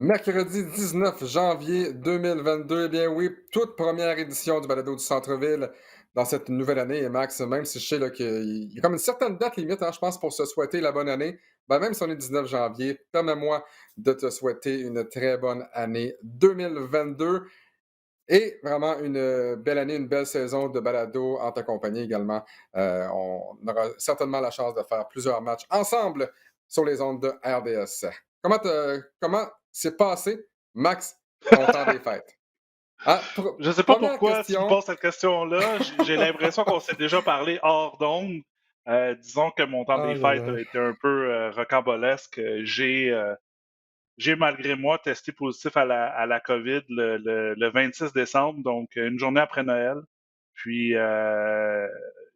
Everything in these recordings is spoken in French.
Mercredi 19 janvier 2022, eh bien oui, toute première édition du Balado du Centre-Ville dans cette nouvelle année. Et Max, même si je sais là, qu'il y a comme une certaine date limite, hein, je pense, pour se souhaiter la bonne année, ben, même si on est 19 janvier, permets-moi de te souhaiter une très bonne année 2022 et vraiment une belle année, une belle saison de balado en ta compagnie également. On aura certainement la chance de faire plusieurs matchs ensemble sur les ondes de RDS. Comment s'est passé, Max, ton temps des fêtes? Ah, Je sais pas première pourquoi tu me question. poses cette question-là. J'ai l'impression qu'on s'est déjà parlé hors d'onde. Disons que mon temps des Aïe, aïe, fêtes a aïe. été un peu rocambolesque. J'ai malgré moi testé positif à la COVID le 26 décembre, donc une journée après Noël. Puis,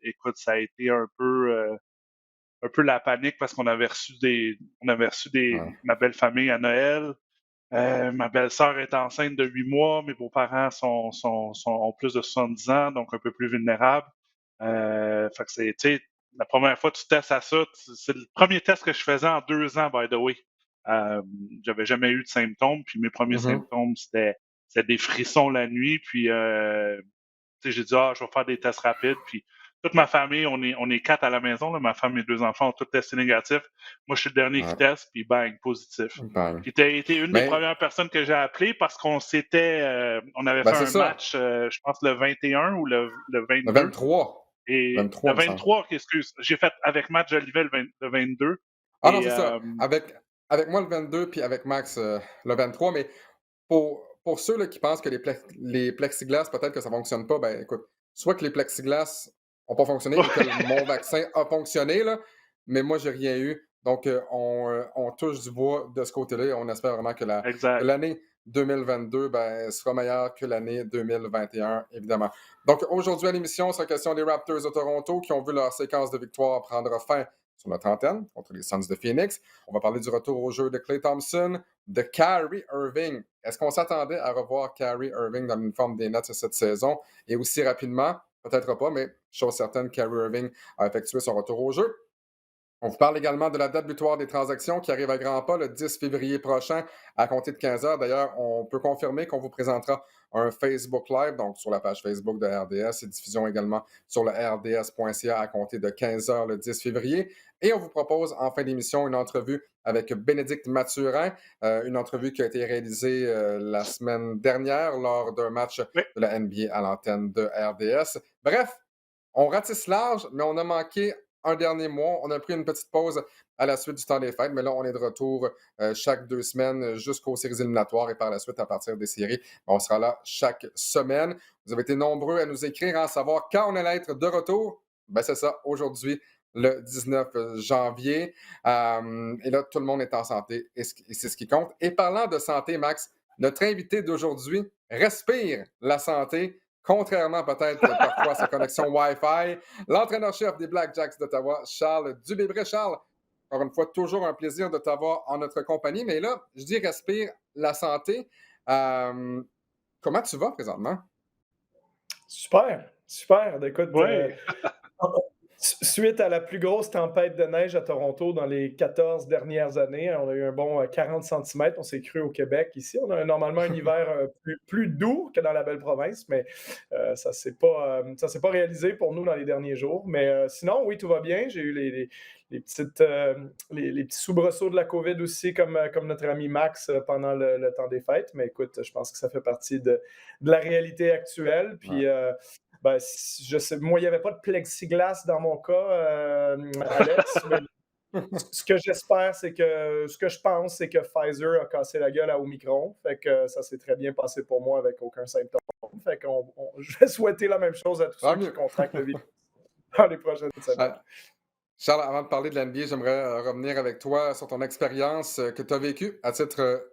écoute, ça a été un peu la panique parce on avait reçu Ouais. ma belle famille à Noël. Ma belle-sœur est enceinte de 8 mois. Mes beaux-parents ont plus de 70 ans, donc un peu plus vulnérables. Fait que c'est, tu sais, la première fois que tu testes à ça, c'est le premier test que je faisais en 2 ans, by the way. Euh, J'avais jamais eu de symptômes, puis mes premiers Mhm. symptômes, c'était des frissons la nuit, puis tu sais, j'ai dit, ah, je vais faire des tests rapides. Puis toute ma famille, on est quatre à la maison. Là. Ma femme et deux enfants ont tous testé négatif. Moi, je suis le dernier qui Ouais. teste, puis bang, positif. Ben, Puis tu as été une des mais, premières personnes que j'ai appelées parce on avait ben fait c'est un ça. match, je pense le 21 ou le Le 22. 23. Et 23, le il me semble. 23, excuse, j'ai fait avec Matt Jolivet le 22. Ah non, Et c'est ça. Avec moi le 22, puis avec Max le 23. Mais pour ceux là, qui pensent que les plexiglas, peut-être que ça ne fonctionne pas, ben écoute, soit que les plexiglas n'ont pas fonctionné ou que mon vaccin a fonctionné, là, mais moi, j'ai rien eu. Donc, on touche du bois de ce côté-là et on espère vraiment que exact. l'année 2022 ben, sera meilleure que l'année 2021, évidemment. Donc, aujourd'hui à l'émission, c'est la question des Raptors de Toronto qui ont vu leur séquence de victoires prendre fin sur notre antenne contre les Suns de Phoenix. On va parler du retour au jeu de Klay Thompson, de Kyrie Irving. Est-ce qu'on s'attendait à revoir Kyrie Irving dans l'uniforme des Nets cette saison? Et aussi rapidement, peut-être pas, mais chose certaine, Kyrie Irving a effectué son retour au jeu. On vous parle également de la date butoir des transactions qui arrive à grands pas le 10 février prochain à compter de 15 heures. D'ailleurs, on peut confirmer qu'on vous présentera un Facebook Live, donc sur la page Facebook de RDS et diffusion également sur le rds.ca à compter de 15 heures le 10 février. Et on vous propose en fin d'émission une entrevue avec Bénédicte Mathurin, une entrevue qui a été réalisée la semaine dernière lors d'un match Oui. de la NBA à l'antenne de RDS. Bref, on ratisse large, mais on a manqué un dernier mois. On a pris une petite pause à la suite du temps des fêtes, mais là, on est de retour chaque 2 semaines jusqu'aux séries éliminatoires et par la suite, à partir des séries, on sera là chaque semaine. Vous avez été nombreux à nous écrire, à savoir quand on allait être de retour. Ben, c'est ça, aujourd'hui, le 19 janvier. Et là, tout le monde est en santé et c'est ce qui compte. Et parlant de santé, Max, notre invité d'aujourd'hui respire la santé. Contrairement peut-être parfois à sa connexion Wi-Fi, l'entraîneur-chef des Blackjacks d'Ottawa, Charles Dubébré. Charles, encore une fois, toujours un plaisir de t'avoir en notre compagnie. Mais là, je dis respire la santé. Euh, Comment tu vas présentement? Super, super. Écoute, Oui. suite à la plus grosse tempête de neige à Toronto dans les 14 dernières années, on a eu un bon 40 centimètres. On s'est cru au Québec ici. On a normalement un hiver plus doux que dans la belle province, mais ça ne s'est pas réalisé pour nous dans les derniers jours. Mais sinon, oui, tout va bien. J'ai eu les petits soubresauts de la COVID aussi, comme notre ami Max pendant le temps des fêtes. Mais écoute, je pense que ça fait partie de la réalité actuelle. Ouais. Puis, ben, je sais, moi, il n'y avait pas de plexiglas dans mon cas, Alex, mais ce que j'espère, ce que je pense, c'est que Pfizer a cassé la gueule à Omicron. Fait que ça s'est très bien passé pour moi avec aucun symptôme. Fait que je vais souhaiter la même chose à tous Tant ceux qui mieux. contractent le virus dans les prochaines semaines. Charles, avant de parler de l'NBA, j'aimerais revenir avec toi sur ton expérience que tu as vécue à titre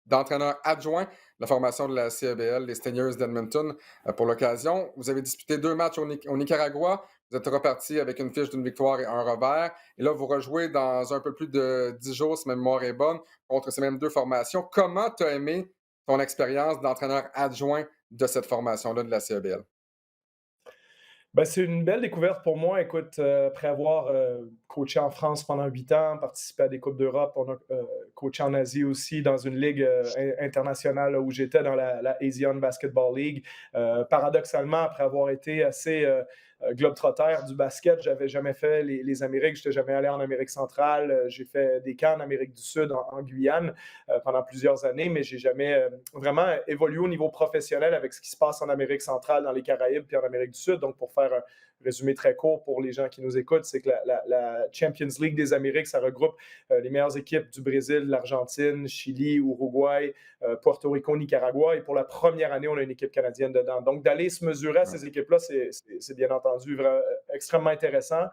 d'entraîneur adjoint de la formation de la CEBL, les Stingers d'Edmonton, pour l'occasion. Vous avez disputé 2 matchs au Nicaragua. Vous êtes reparti avec une fiche d'une victoire et un revers. Et là, vous rejouez dans un peu plus de 10 jours, si ma mémoire est bonne, contre ces mêmes 2 formations. Comment tu as aimé ton expérience d'entraîneur adjoint de cette formation-là de la CEBL? Ben, c'est une belle découverte pour moi. Écoute, après avoir coaché en France pendant 8 ans, participé à des Coupes d'Europe, on a coaché en Asie aussi dans une ligue internationale là, où j'étais dans la Asian Basketball League. Paradoxalement, après avoir été assez globetrotter du basket, j'avais jamais fait les Amériques, je n'étais jamais allé en Amérique centrale. J'ai fait des camps en Amérique du Sud, en Guyane, pendant plusieurs années, mais j'ai jamais vraiment évolué au niveau professionnel avec ce qui se passe en Amérique centrale, dans les Caraïbes puis en Amérique du Sud. Donc, pour faire un résumé très court pour les gens qui nous écoutent, c'est que la Champions League des Amériques, ça regroupe les meilleures équipes du Brésil, de l'Argentine, Chili, Uruguay, Porto Rico, Nicaragua. Et pour la première année, on a une équipe canadienne dedans. Donc, d'aller se mesurer à ces équipes-là, c'est bien entendu extrêmement intéressant.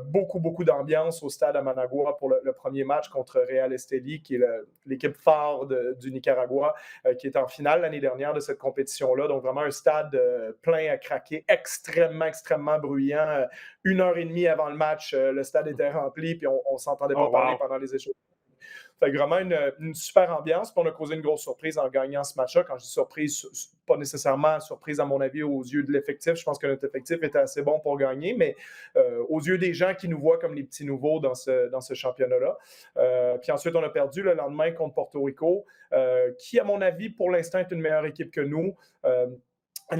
Beaucoup d'ambiance au stade à Managua pour le premier match contre Real Estelí, qui est l'équipe phare du Nicaragua, qui est en finale l'année dernière de cette compétition-là. Donc, vraiment un stade plein à craquer, extrêmement bruyant. 1 heure et demie avant le match, le stade était rempli, puis on ne s'entendait pas parler pendant les échanges. Fait que vraiment une super ambiance. Puis on a causé une grosse surprise en gagnant ce match-là. Quand je dis surprise, pas nécessairement surprise à mon avis aux yeux de l'effectif. Je pense que notre effectif était assez bon pour gagner, mais aux yeux des gens qui nous voient comme les petits nouveaux dans ce championnat-là. Puis ensuite, on a perdu le lendemain contre Porto Rico, qui, à mon avis, pour l'instant, est une meilleure équipe que nous.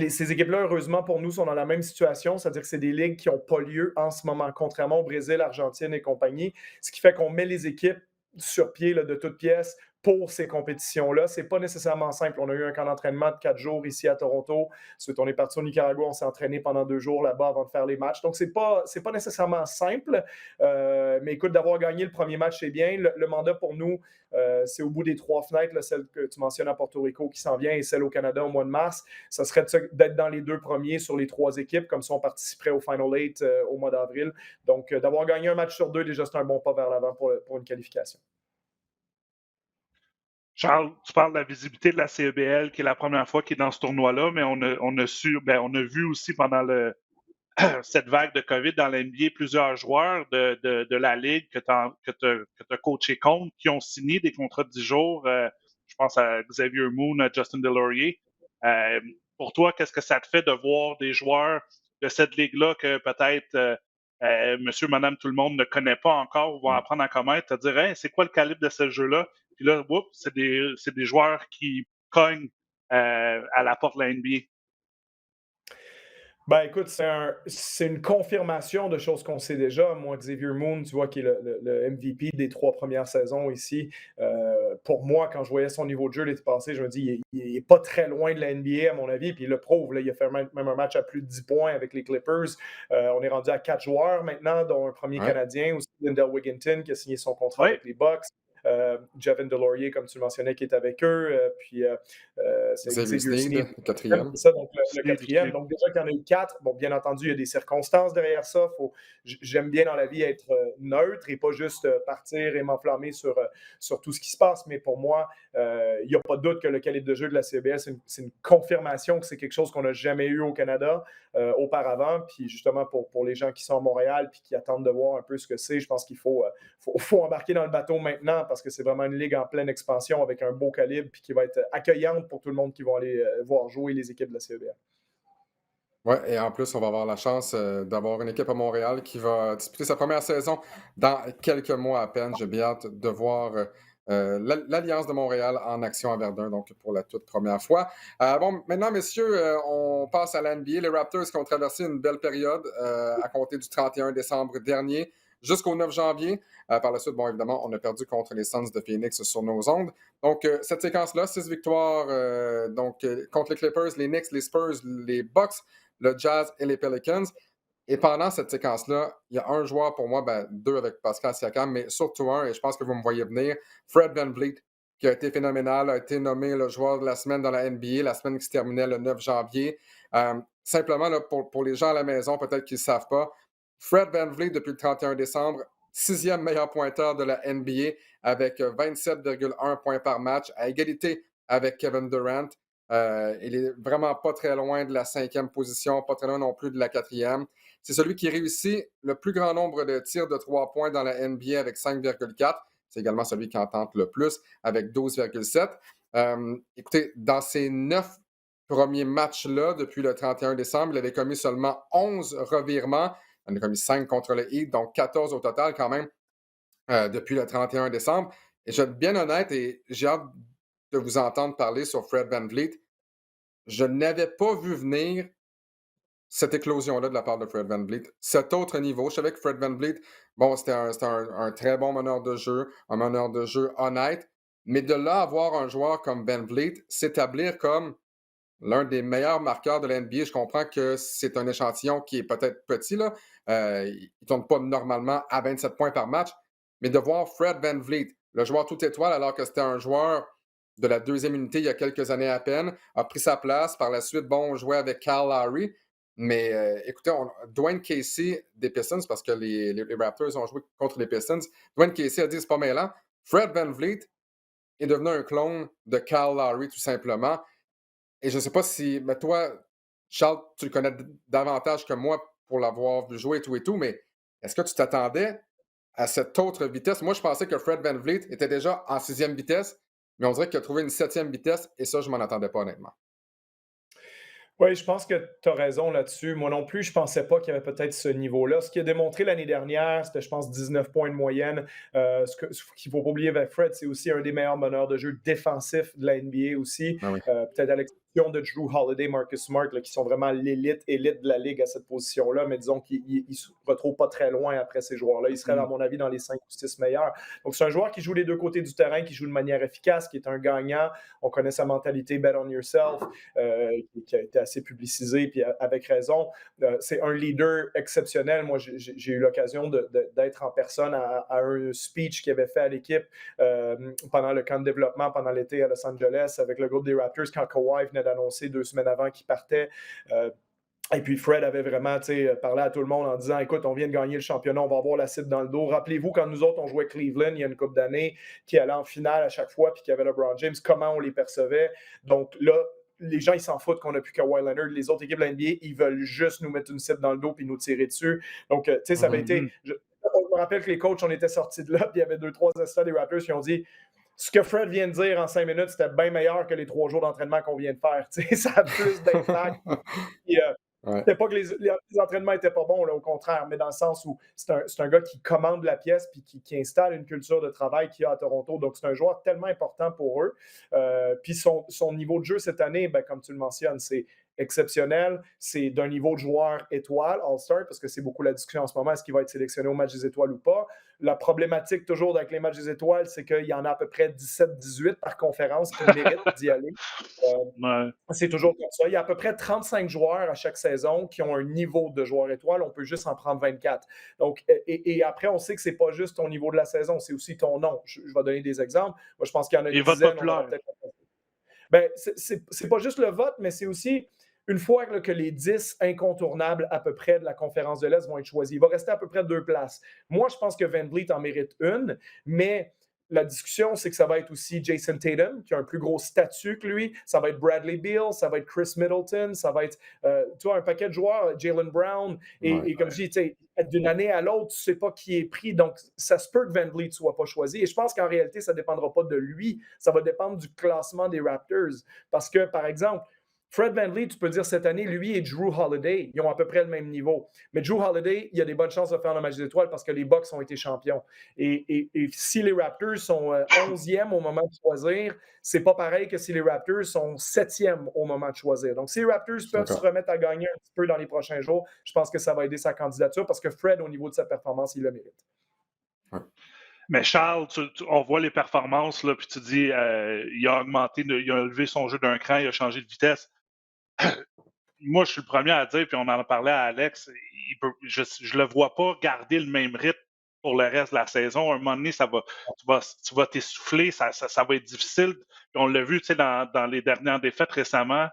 Ces équipes-là, heureusement pour nous, sont dans la même situation, c'est-à-dire que c'est des ligues qui n'ont pas lieu en ce moment, contrairement au Brésil, Argentine et compagnie, ce qui fait qu'on met les équipes sur pied là, de toutes pièces pour ces compétitions-là. Ce n'est pas nécessairement simple. On a eu un camp d'entraînement de 4 jours ici à Toronto. Ensuite, on est parti au Nicaragua, on s'est entraîné pendant 2 jours là-bas avant de faire les matchs. Donc, ce n'est pas nécessairement simple. Mais écoute, d'avoir gagné le premier match, c'est bien. Le mandat pour nous, c'est au bout des 3 fenêtres, là, celle que tu mentionnes à Porto Rico qui s'en vient et celle au Canada au mois de mars. Ça serait d'être dans les 2 premiers sur les 3 équipes, comme ça on participerait au Final 8 au mois d'avril. Donc, d'avoir gagné un match sur 2, déjà, c'est un bon pas vers l'avant pour une qualification. Charles, tu parles de la visibilité de la CEBL, qui est la première fois qu'il est dans ce tournoi-là, mais on a vu aussi pendant cette vague de COVID dans l'NBA plusieurs joueurs de la Ligue que tu as coaché contre qui ont signé des contrats de 10 jours. Je pense à Xavier Moon, à Justin Delorier. Pour toi, qu'est-ce que ça te fait de voir des joueurs de cette ligue-là que peut-être monsieur, madame, tout le monde ne connaît pas encore ou vont apprendre à connaître, te dire hey, c'est quoi le calibre de ce jeu-là? Puis là, c'est des joueurs qui cognent à la porte de la NBA. Ben écoute, c'est une confirmation de choses qu'on sait déjà. Moi, Xavier Moon, tu vois, qui est le MVP des 3 premières saisons ici, pour moi, quand je voyais son niveau de jeu l'été passé, je me dis, il n'est pas très loin de la NBA, à mon avis, puis il le prouve. Là, il a fait même un match à plus de 10 points avec les Clippers. On est rendu à 4 joueurs maintenant, dont un premier Canadien, aussi Lindell Wigginton, qui a signé son contrat avec les Bucks. Javin Delorier, comme tu le mentionnais, qui est avec eux. Puis c'est Xavier Sneed, le quatrième. C'est ça, donc le quatrième. Donc déjà qu'il y en a eu 4, bon, bien entendu, il y a des circonstances derrière ça. J'aime bien dans la vie être neutre et pas juste partir et m'enflammer sur tout ce qui se passe. Mais pour moi, il n'y a pas de doute que le calibre de jeu de la CEBL, c'est une confirmation que c'est quelque chose qu'on n'a jamais eu au Canada auparavant. Puis justement, pour les gens qui sont à Montréal puis qui attendent de voir un peu ce que c'est, je pense qu'il faut embarquer dans le bateau maintenant parce que c'est vraiment une ligue en pleine expansion avec un beau calibre puis qui va être accueillante pour tout le monde qui va aller voir jouer les équipes de la CEBL. Oui, et en plus, on va avoir la chance d'avoir une équipe à Montréal qui va disputer sa première saison dans quelques mois à peine. J'ai bien hâte de voir l'Alliance de Montréal en action à Verdun, donc pour la toute première fois. Bon, maintenant, messieurs, on passe à l'NBA. Les Raptors qui ont traversé une belle période à compter du 31 décembre dernier jusqu'au 9 janvier. Par la suite, bon, évidemment, on a perdu contre les Suns de Phoenix sur nos ondes. Donc, cette séquence-là, 6 victoires contre les Clippers, les Knicks, les Spurs, les Bucks, le Jazz et les Pelicans. Et pendant cette séquence-là, il y a un joueur pour moi, 2 avec Pascal Siakam, mais surtout un, et je pense que vous me voyez venir, Fred VanVleet, qui a été phénoménal, a été nommé le joueur de la semaine dans la NBA, la semaine qui se terminait le 9 janvier. Simplement, là, pour les gens à la maison, peut-être qu'ils ne savent pas, Fred VanVleet, depuis le 31 décembre, 6e meilleur pointeur de la NBA avec 27,1 points par match, à égalité avec Kevin Durant. Il est vraiment pas très loin de la 5e position, pas très loin non plus de la 4e. C'est celui qui réussit le plus grand nombre de tirs de 3 points dans la NBA avec 5,4. C'est également celui qui en tente le plus avec 12,7. Écoutez, dans ses 9 premiers matchs-là, depuis le 31 décembre, il avait commis seulement 11 revirements. Il en a commis 5 contre le Heat, donc 14 au total quand même depuis le 31 décembre. Et je vais être bien honnête et j'ai hâte de vous entendre parler sur Fred VanVleet. Je n'avais pas vu venir cette éclosion-là de la part de Fred VanVleet. Cet autre niveau, je savais que Fred VanVleet, bon, c'était un très bon meneur de jeu, un meneur de jeu honnête, mais de là avoir un joueur comme VanVleet s'établir comme l'un des meilleurs marqueurs de la NBA, je comprends que c'est un échantillon qui est peut-être petit, là. Il ne tourne pas normalement à 27 points par match, mais de voir Fred VanVleet, le joueur tout étoile, alors que c'était un joueur de la deuxième unité il y a quelques années à peine, a pris sa place. Par la suite, bon, on jouait avec Kyle Lowry. Mais écoutez, Dwayne Casey des Pistons, parce que les Raptors ont joué contre les Pistons, Dwayne Casey a dit c'est pas mêlant. Fred VanVleet est devenu un clone de Kyle Lowry, tout simplement. Et je ne sais pas si, mais toi, Charles, tu le connais davantage que moi pour l'avoir vu jouer et tout, mais est-ce que tu t'attendais à cette autre vitesse? Moi, je pensais que Fred VanVleet était déjà en 6e vitesse, mais on dirait qu'il a trouvé une 7e vitesse, et ça, je ne m'en attendais pas, honnêtement. Oui, je pense que tu as raison là-dessus. Moi non plus, je ne pensais pas qu'il y avait peut-être ce niveau-là. Ce qu'il a démontré l'année dernière, c'était, je pense, 19 points de moyenne. Ce qu'il ne faut pas oublier avec Fred, c'est aussi un des meilleurs meneurs de jeu défensifs de la NBA aussi. Ah oui. Peut-être à l'exception de Drew Holiday, Marcus Smart, là, qui sont vraiment élite de la Ligue à cette position-là, mais disons qu'ils ne se retrouvent pas très loin après ces joueurs-là. Ils seraient, à mon avis, dans les 5 ou 6 meilleurs. Donc, c'est un joueur qui joue les deux côtés du terrain, qui joue de manière efficace, qui est un gagnant. On connaît sa mentalité « bet on yourself », qui a été assez publicisé, puis avec raison. C'est un leader exceptionnel. Moi, j'ai eu l'occasion d'être en personne à un speech qu'il avait fait à l'équipe pendant le camp de développement, pendant l'été à Los Angeles, avec le groupe des Raptors, quand Kawhi venait d'annoncer 2 semaines avant qu'il partait. Et puis Fred avait vraiment parlé à tout le monde en disant « Écoute, on vient de gagner le championnat, on va avoir la cible dans le dos. » Rappelez-vous, quand nous autres, on jouait Cleveland il y a une couple d'années, qui allait en finale à chaque fois, puis qu'il y avait LeBron James, comment on les percevait. Donc là, les gens, ils s'en foutent qu'on a plus Kawhi Leonard. Les autres équipes de la NBA, ils veulent juste nous mettre une cible dans le dos puis nous tirer dessus. Donc, tu sais, ça avait été... Je me rappelle que les coachs, on était sortis de là, puis il y avait 2-3 assistants des Raptors qui ont dit « Ce que Fred vient de dire en 5 minutes, c'était bien meilleur que les 3 jours d'entraînement qu'on vient de faire. » Tu sais, ça a plus d'impact. C'était pas que les entraînements n'étaient pas bons, là, au contraire, mais dans le sens où c'est un gars qui commande la pièce puis qui installe une culture de travail qu'il y a à Toronto. Donc, c'est un joueur tellement important pour eux. Puis son niveau de jeu cette année, ben, comme tu le mentionnes, c'est exceptionnel. C'est d'un niveau de joueur étoile, All-Star, parce que c'est beaucoup la discussion en ce moment, est-ce qu'il va être sélectionné au match des étoiles ou pas. La problématique toujours avec les matchs des étoiles, c'est qu'il y en a à peu près 17-18 par conférence qui méritent d'y aller. C'est toujours comme ça. Il y a à peu près 35 joueurs à chaque saison qui ont un niveau de joueur étoile. On peut juste en prendre 24. Donc, et après, on sait que c'est pas juste ton niveau de la saison, c'est aussi ton nom. Je vais donner des exemples. Moi, je pense qu'il y en a une dizaine. Ben, c'est pas juste le vote, mais c'est aussi une fois là, que les 10 incontournables à peu près de la conférence de l'Est vont être choisis. Il va rester à peu près 2 places. Moi, je pense que VanVleet en mérite une, mais la discussion, c'est que ça va être aussi Jason Tatum, qui a un plus gros statut que lui. Ça va être Bradley Beal, ça va être Chris Middleton, ça va être tu vois, un paquet de joueurs, Jaylen Brown. Et comme je dis, d'une année à l'autre, tu ne sais pas qui est pris. Donc, ça se peut que VanVleet ne soit pas choisi. Et je pense qu'en réalité, ça ne dépendra pas de lui. Ça va dépendre du classement des Raptors. Parce que, par exemple, Fred VanVleet, tu peux dire cette année, lui et Drew Holiday, ils ont à peu près le même niveau. Mais Drew Holiday, il y a des bonnes chances de faire le match des étoiles parce que les Bucks ont été champions. Et si les Raptors sont 11e au moment de choisir, c'est pas pareil que si les Raptors sont 7e au moment de choisir. Donc, si les Raptors peuvent se remettre à gagner un petit peu dans les prochains jours, je pense que ça va aider sa candidature parce que Fred, au niveau de sa performance, il le mérite. Mais Charles, on voit les performances, là, puis tu dis, il a augmenté, il a élevé son jeu d'un cran, il a changé de vitesse. Moi, je suis le premier à dire, puis on en parlait à Alex, je le vois pas garder le même rythme pour le reste de la saison. À un moment donné, tu vas t'essouffler, ça va être difficile. Puis on l'a vu dans les dernières défaites récemment,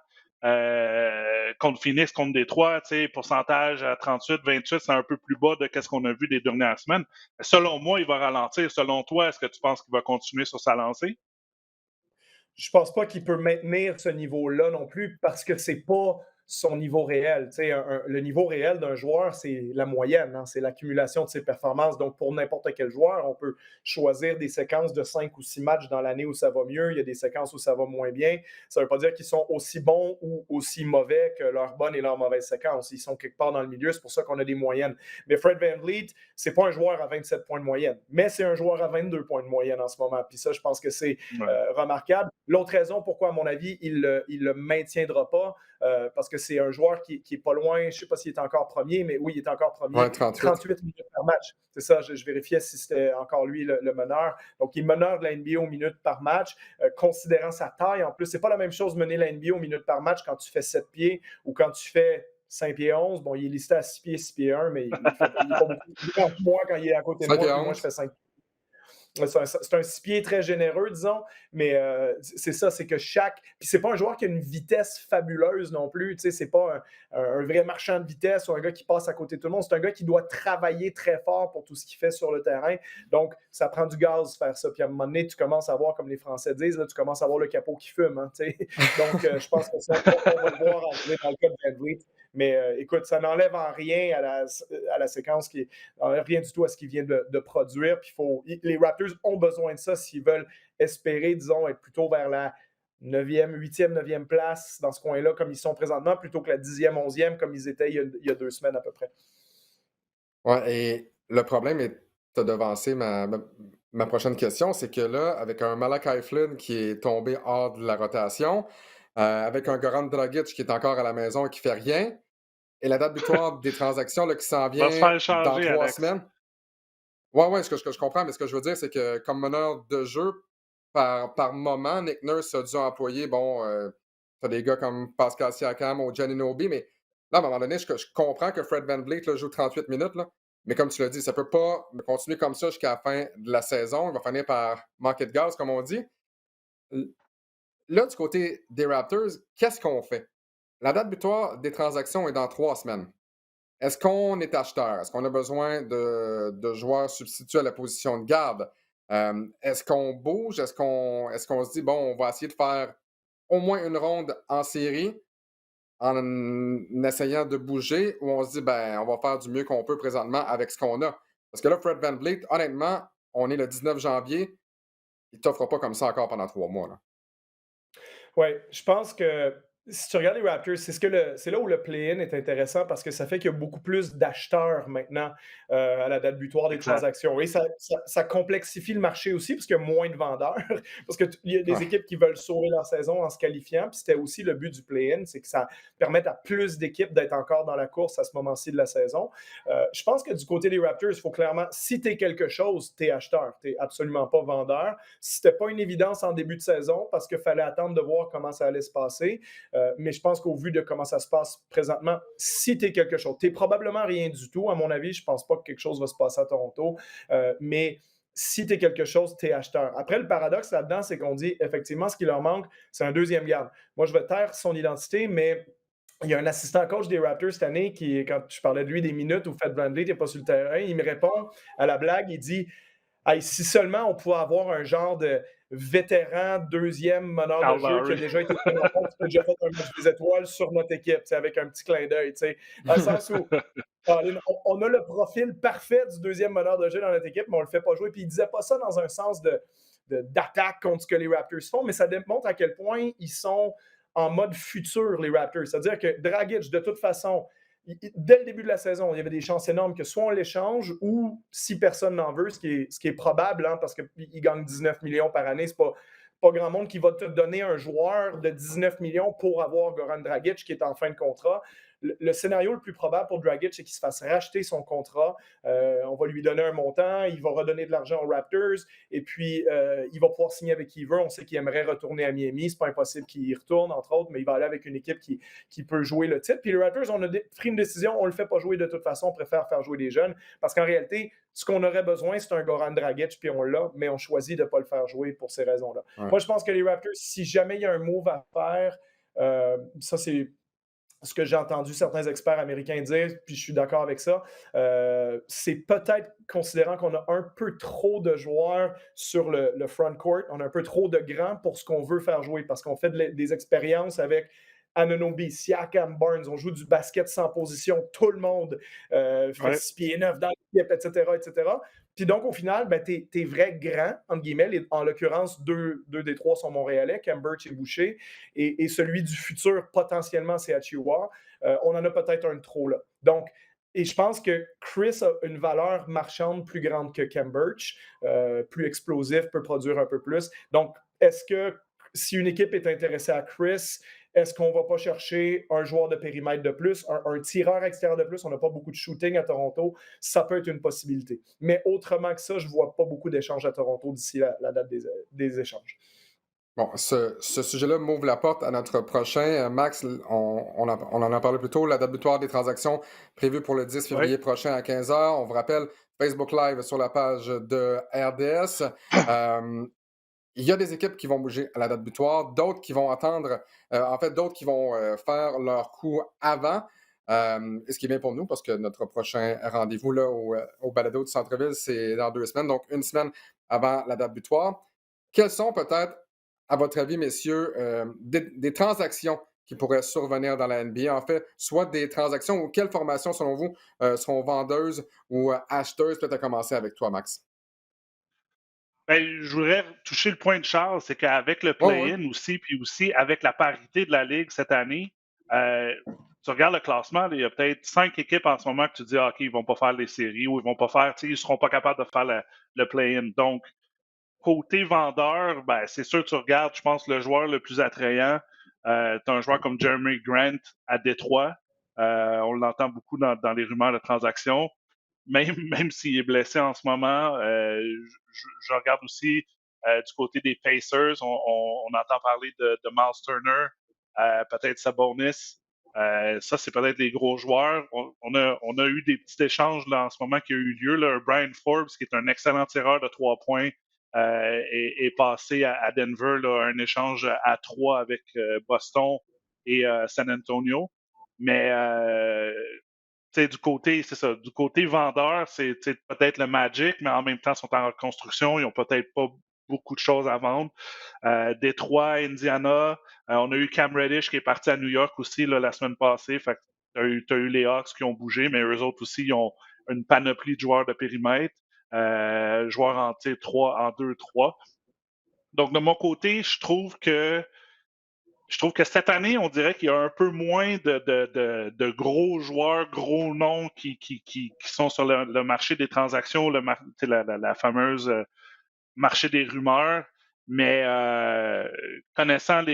contre Phoenix, contre Détroit, pourcentage à 38-28, c'est un peu plus bas de ce qu'on a vu des dernières semaines. Mais selon moi, il va ralentir. Selon toi, est-ce que tu penses qu'il va continuer sur sa lancée? Je pense pas qu'il peut maintenir ce niveau-là non plus parce que c'est pas son niveau réel. Le niveau réel d'un joueur, c'est la moyenne, hein, c'est l'accumulation de ses performances. Donc, pour n'importe quel joueur, on peut choisir des séquences de 5 ou 6 matchs dans l'année où ça va mieux. Il y a des séquences où ça va moins bien. Ça ne veut pas dire qu'ils sont aussi bons ou aussi mauvais que leurs bonnes et leurs mauvaises séquences. Ils sont quelque part dans le milieu, c'est pour ça qu'on a des moyennes. Mais Fred VanVleet, c'est pas un joueur à 27 points de moyenne, mais c'est un joueur à 22 points de moyenne en ce moment. Puis ça, je pense que c'est remarquable. L'autre raison pourquoi, à mon avis, il le maintiendra pas, parce que c'est un joueur qui est pas loin, je ne sais pas s'il est encore premier, mais oui, il est encore premier. Ouais, 38 minutes par match. C'est ça, je vérifiais si c'était encore lui le meneur. Donc, il est meneur de la NBA aux minutes par match, considérant sa taille. En plus, c'est pas la même chose mener la NBA aux minutes par match quand tu fais 7 pieds ou quand tu fais 5 pieds 11. Bon, il est listé à 6 pieds, 6 pieds 1, mais il est pas beaucoup. Moi, quand il est à côté de moi, puis moi, je fais 5 pieds. C'est un 6 pieds très généreux, disons, mais c'est ça, c'est que chaque... Puis c'est pas un joueur qui a une vitesse fabuleuse non plus, tu sais, c'est pas un vrai marchand de vitesse ou un gars qui passe à côté de tout le monde, c'est un gars qui doit travailler très fort pour tout ce qu'il fait sur le terrain, donc ça prend du gaz faire ça, puis à un moment donné, tu commences à voir, comme les Français disent, là, tu commences à voir le capot qui fume, hein, tu sais, donc je pense que ça, on va le voir arriver dans le cas de VanVleet. Mais écoute, ça n'enlève en rien à la séquence, rien du tout à ce qu'il vient de produire. Puis les Raptors ont besoin de ça s'ils veulent espérer, disons, être plutôt vers la 8e, 9e place dans ce coin-là, comme ils sont présentement, plutôt que la 10e, 11e, comme ils étaient il y a 2 semaines à peu près. Ouais, et le problème, et tu as devancé ma prochaine question, c'est que là, avec un Malachi Flynn qui est tombé hors de la rotation, avec un Goran Dragic qui est encore à la maison et qui fait rien, et la date butoir des transactions là, qui s'en vient dans 3 semaines. Ouais, ce que je comprends, mais ce que je veux dire, c'est que comme meneur de jeu, par moment, Nick Nurse a dû employer, t'as des gars comme Pascal Siakam ou Giannobi, mais là, à un moment donné, je comprends que Fred VanVleet là, joue 38 minutes, là, mais comme tu l'as dit, ça peut pas continuer comme ça jusqu'à la fin de la saison. Il va finir par manquer de gaz, comme on dit. Là, du côté des Raptors, qu'est-ce qu'on fait? La date butoir des transactions est dans 3 semaines. Est-ce qu'on est acheteur? Est-ce qu'on a besoin de joueurs substituts à la position de garde? Est-ce qu'on bouge? Est-ce qu'on se dit, bon, on va essayer de faire au moins une ronde en série en essayant de bouger, ou on se dit, ben, on va faire du mieux qu'on peut présentement avec ce qu'on a? Parce que là, Fred VanVleet, honnêtement, on est le 19 janvier, il ne t'offre pas comme ça encore pendant 3 mois. Là. Oui, je pense que si tu regardes les Raptors, c'est là où le play-in est intéressant parce que ça fait qu'il y a beaucoup plus d'acheteurs maintenant à la date butoir des transactions. Et ça complexifie le marché aussi parce qu'il y a moins de vendeurs. Parce qu'il y a des équipes qui veulent sauver leur saison en se qualifiant. Puis c'était aussi le but du play-in, c'est que ça permette à plus d'équipes d'être encore dans la course à ce moment-ci de la saison. Je pense que du côté des Raptors, il faut clairement, si tu es quelque chose, tu es acheteur. Tu n'es absolument pas vendeur. C'était pas une évidence en début de saison parce qu'il fallait attendre de voir comment ça allait se passer. Mais je pense qu'au vu de comment ça se passe présentement, si tu es quelque chose, tu n'es probablement rien du tout, à mon avis. Je ne pense pas que quelque chose va se passer à Toronto. Mais si tu es quelque chose, tu es acheteur. Après, le paradoxe là-dedans, c'est qu'on dit effectivement, ce qui leur manque, c'est un deuxième garde. Moi, je vais taire son identité, mais il y a un assistant coach des Raptors cette année qui, quand je parlais de lui des minutes où Fred VanVleet n'est pas sur le terrain, il me répond à la blague, il dit hey, si seulement on pouvait avoir un genre de vétéran deuxième meneur de jeu qui a déjà été qui a déjà fait un match des étoiles sur notre équipe, avec un petit clin d'œil. Dans le sens où on a le profil parfait du deuxième meneur de jeu dans notre équipe, mais on ne le fait pas jouer. Puis il ne disait pas ça dans un sens d'attaque contre ce que les Raptors font, mais ça démontre à quel point ils sont en mode futur, les Raptors. C'est-à-dire que Dragic, de toute façon, dès le début de la saison, il y avait des chances énormes que soit on l'échange ou si personne n'en veut, ce qui est probable, hein, parce qu'il gagne 19 millions par année, c'est pas grand monde qui va te donner un joueur de 19 millions pour avoir Goran Dragic qui est en fin de contrat. Le scénario le plus probable pour Dragic, c'est qu'il se fasse racheter son contrat. On va lui donner un montant, il va redonner de l'argent aux Raptors, et puis il va pouvoir signer avec qui il veut. On sait qu'il aimerait retourner à Miami. C'est pas impossible qu'il y retourne, entre autres, mais il va aller avec une équipe qui peut jouer le titre. Puis les Raptors, on a pris une décision, on le fait pas jouer de toute façon, on préfère faire jouer des jeunes, parce qu'en réalité, ce qu'on aurait besoin, c'est un Goran Dragic, puis on l'a, mais on choisit de ne pas le faire jouer pour ces raisons-là. Ouais. Moi, je pense que les Raptors, si jamais il y a un move à faire, ça c'est ce que j'ai entendu certains experts américains dire, puis je suis d'accord avec ça, c'est peut-être considérant qu'on a un peu trop de joueurs sur le front court, on a un peu trop de grands pour ce qu'on veut faire jouer, parce qu'on fait des expériences avec Anunoby, Siakam, Barnes, on joue du basket sans position, tout le monde fait 6 pieds 9 dans l'équipe, etc., etc. Puis donc, au final, ben, tes vrais grands, entre guillemets, en l'occurrence, deux des trois sont montréalais, Cambridge et Boucher, et celui du futur, potentiellement, c'est Achiuwa. On en a peut-être un de trop là. Donc, et je pense que Chris a une valeur marchande plus grande que Cambridge, plus explosif, peut produire un peu plus. Donc, est-ce que si une équipe est intéressée à Chris, est-ce qu'on ne va pas chercher un joueur de périmètre de plus, un tireur extérieur de plus? On n'a pas beaucoup de shooting à Toronto. Ça peut être une possibilité. Mais autrement que ça, je ne vois pas beaucoup d'échanges à Toronto d'ici la date des échanges. Bon, ce sujet-là m'ouvre la porte à notre prochain. Max, on en a parlé plus tôt, la date butoir des transactions prévue pour le 10 février prochain à 15h. On vous rappelle, Facebook Live sur la page de RDS. Il y a des équipes qui vont bouger à la date butoir, d'autres qui vont attendre, d'autres qui vont faire leur coup avant. Et ce qui est bien pour nous, parce que notre prochain rendez-vous là, au balado du centre-ville, c'est dans 2 semaines, donc 1 semaine avant la date butoir. Quelles sont peut-être, à votre avis, messieurs, des transactions qui pourraient survenir dans la NBA? En fait, soit des transactions ou quelles formations, selon vous, seront vendeuses ou acheteuses? Peut-être à commencer avec toi, Max. Ben, je voudrais toucher le point de Charles, c'est qu'avec le play-in aussi, puis aussi avec la parité de la Ligue cette année, tu regardes le classement, là, il y a peut-être 5 équipes en ce moment que tu dis, OK, ils vont pas faire les séries ou ils vont pas faire, ils seront pas capables de faire le play-in. Donc, côté vendeur, ben, c'est sûr que tu regardes, je pense, le joueur le plus attrayant. Tu as un joueur comme Jeremy Grant à Détroit. On l'entend beaucoup dans les rumeurs de transactions. Même s'il est blessé en ce moment, je regarde aussi du côté des Pacers, on entend parler de Miles Turner, peut-être Sabonis. Ça, c'est peut-être des gros joueurs. On a eu des petits échanges là, en ce moment qui ont eu lieu. Là. Brian Forbes, qui est un excellent tireur de 3 points, est passé à Denver, là, un échange à 3 avec Boston et San Antonio. Mais du côté, c'est ça, du côté vendeur, c'est peut-être le Magic, mais en même temps, ils sont en reconstruction, ils n'ont peut-être pas beaucoup de choses à vendre. Détroit, Indiana, on a eu Cam Reddish qui est parti à New York aussi là, la semaine passée. Fait que t'as eu les Hawks qui ont bougé, mais eux autres aussi, ils ont une panoplie de joueurs de périmètre, joueurs en 3, en 2-3. Donc, de mon côté, je trouve que cette année, on dirait qu'il y a un peu moins de gros joueurs, gros noms qui sont sur le marché des transactions, la fameuse marché des rumeurs. Mais connaissant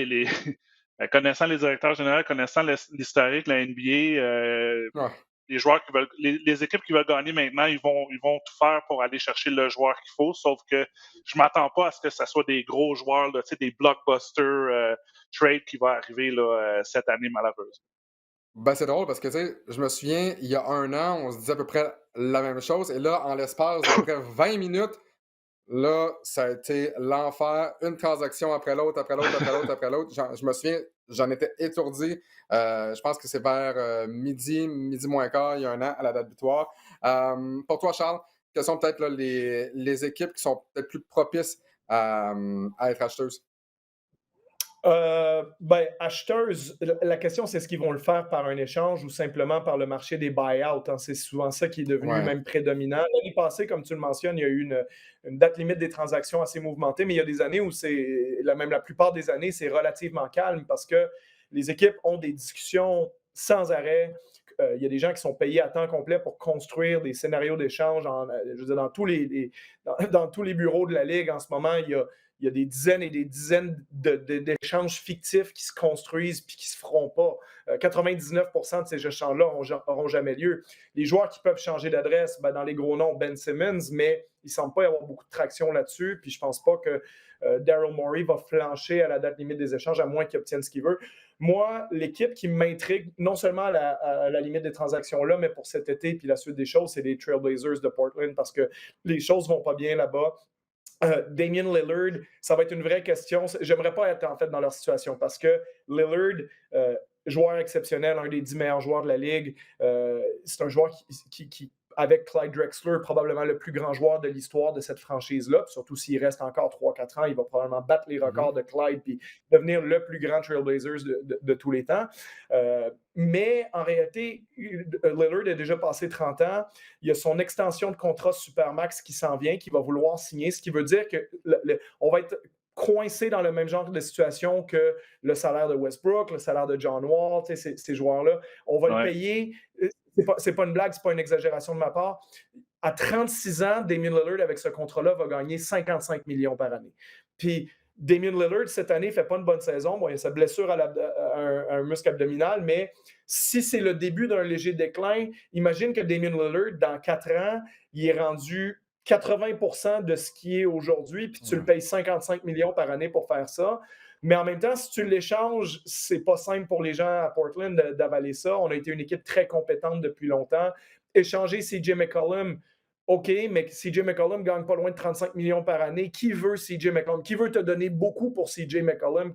connaissant les directeurs généraux, connaissant l'historique, la NBA, les joueurs qui veulent, les équipes qui veulent gagner maintenant, ils vont tout faire pour aller chercher le joueur qu'il faut. Sauf que je m'attends pas à ce que ce soit des gros joueurs, là, des blockbuster trades qui vont arriver là, cette année, malheureusement. Ben, c'est drôle parce que, tu sais, je me souviens, il y a 1 an, on se disait à peu près la même chose. Et là, en l'espace d'à peu près 20 minutes, là, ça a été l'enfer. Une transaction après l'autre, après l'autre, après l'autre, après l'autre. Je me souviens, j'en étais étourdi. Je pense que c'est vers midi moins quart, il y a 1 an, à la date butoir. Pour toi, Charles, quelles sont peut-être là, les équipes qui sont peut-être plus propices à être acheteuses? Acheteuse, la question, c'est est-ce qu'ils vont le faire par un échange ou simplement par le marché des buyouts? Hein? C'est souvent ça qui est devenu même prédominant. L'année passée, comme tu le mentionnes, il y a eu une date limite des transactions assez mouvementée, mais il y a des années où même la plupart des années, c'est relativement calme parce que les équipes ont des discussions sans arrêt. Il y a des gens qui sont payés à temps complet pour construire des scénarios d'échange. Je veux dire, dans tous les bureaux de la Ligue en ce moment, il y a des dizaines et des dizaines d'échanges fictifs qui se construisent puis qui ne se feront pas. 99% de ces échanges-là n'auront jamais lieu. Les joueurs qui peuvent changer d'adresse, dans les gros noms, Ben Simmons, mais il ne semble pas y avoir beaucoup de traction là-dessus. Puis je ne pense pas que Daryl Morey va flancher à la date limite des échanges, à moins qu'il obtienne ce qu'il veut. Moi, l'équipe qui m'intrigue, non seulement à la limite des transactions-là, mais pour cet été puis la suite des choses, c'est les Trailblazers de Portland parce que les choses ne vont pas bien là-bas. Damian Lillard, ça va être une vraie question. J'aimerais pas être en fait dans leur situation parce que Lillard, joueur exceptionnel, un des 10 meilleurs joueurs de la Ligue, c'est un joueur qui avec Clyde Drexler, probablement le plus grand joueur de l'histoire de cette franchise-là. Surtout s'il reste encore 3-4 ans, il va probablement battre les records de Clyde puis devenir le plus grand Trailblazers de tous les temps. Mais en réalité, Lillard a déjà passé 30 ans. Il y a son extension de contrat Supermax qui s'en vient, qui va vouloir signer, ce qui veut dire qu'on va être coincé dans le même genre de situation que le salaire de Westbrook, le salaire de John Wall, ces joueurs-là. On va le payer. C'est pas une blague, c'est pas une exagération de ma part. À 36 ans, Damian Lillard, avec ce contrat-là, va gagner 55 millions par année. Puis Damian Lillard, cette année, ne fait pas une bonne saison. Bon, il y a sa blessure à un muscle abdominal, mais si c'est le début d'un léger déclin, imagine que Damian Lillard, dans 4 ans, il est rendu 80% de ce qui est aujourd'hui, puis tu le payes 55 millions par année pour faire ça. Mais en même temps, si tu l'échanges, c'est pas simple pour les gens à Portland d'avaler ça. On a été une équipe très compétente depuis longtemps. Échanger CJ McCollum, OK, mais CJ McCollum gagne pas loin de 35 millions par année. Qui veut CJ McCollum? Qui veut te donner beaucoup pour CJ McCollum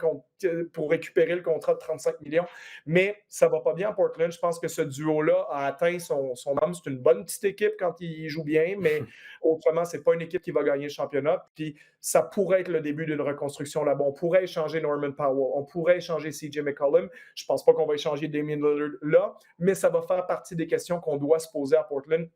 pour récupérer le contrat de 35 millions? Mais ça va pas bien à Portland. Je pense que ce duo-là a atteint son âme. C'est une bonne petite équipe quand il joue bien, mais autrement, c'est pas une équipe qui va gagner le championnat. Puis ça pourrait être le début d'une reconstruction là-bas. On pourrait échanger Norman Powell. On pourrait échanger CJ McCollum. Je pense pas qu'on va échanger Damian Lillard là, mais ça va faire partie des questions qu'on doit se poser à Portland.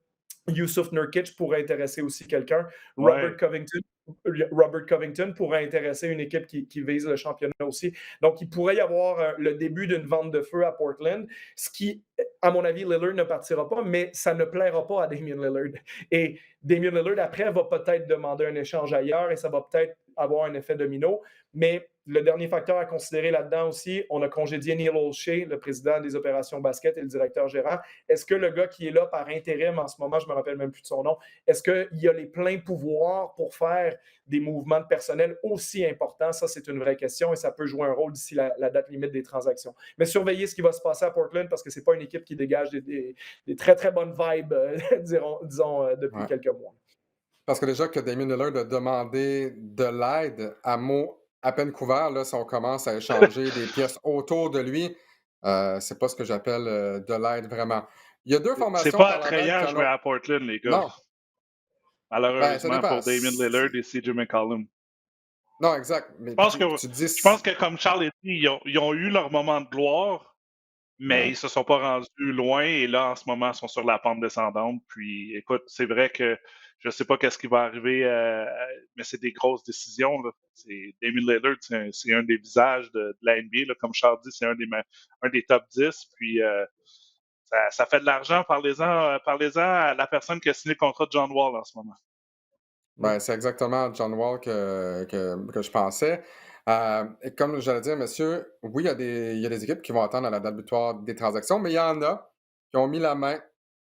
Yusuf Nurkic pourrait intéresser aussi quelqu'un. Robert Covington pourrait intéresser une équipe qui vise le championnat aussi. Donc, il pourrait y avoir le début d'une vente de feu à Portland, ce qui, à mon avis, Lillard ne partira pas, mais ça ne plaira pas à Damian Lillard. Et Damian Lillard, après, va peut-être demander un échange ailleurs et ça va peut-être avoir un effet domino. Mais le dernier facteur à considérer là-dedans aussi, on a congédié Neil Olshey, le président des opérations basket et le directeur gérant. Est-ce que le gars qui est là par intérim en ce moment, je ne me rappelle même plus de son nom, est-ce qu'il a les pleins pouvoirs pour faire des mouvements de personnel aussi importants? Ça, c'est une vraie question et ça peut jouer un rôle d'ici la date limite des transactions. Mais surveillez ce qui va se passer à Portland parce que ce n'est pas une équipe qui dégage des très, très bonnes vibes, disons, depuis quelques mois. Parce que déjà que Damian Lillard a demandé de l'aide à mots à peine couverts, là, si on commence à échanger des pièces autour de lui, c'est pas ce que j'appelle de l'aide vraiment. Il y a deux formations. C'est pas attrayant jouer à Portland, les gars. Non. Malheureusement pour Damian Lillard et CJ McCollum. Non, exact. Mais je pense que comme Charles a dit, ils ont eu leur moment de gloire, mais ils se sont pas rendus loin et là, en ce moment, ils sont sur la pente descendante. Puis, écoute, c'est vrai que je sais pas qu'est-ce qui va arriver, mais c'est des grosses décisions. Là. Damian Lillard, c'est un des visages de la NBA. Là. Comme Charles dit, c'est un des top 10. Puis, ça fait de l'argent. Parlez-en à la personne qui a signé le contrat de John Wall en ce moment. Ben, c'est exactement John Wall que je pensais. Et comme j'allais dire, monsieur, oui, il y a des équipes qui vont attendre à la date butoir des transactions, mais il y en a qui ont mis la main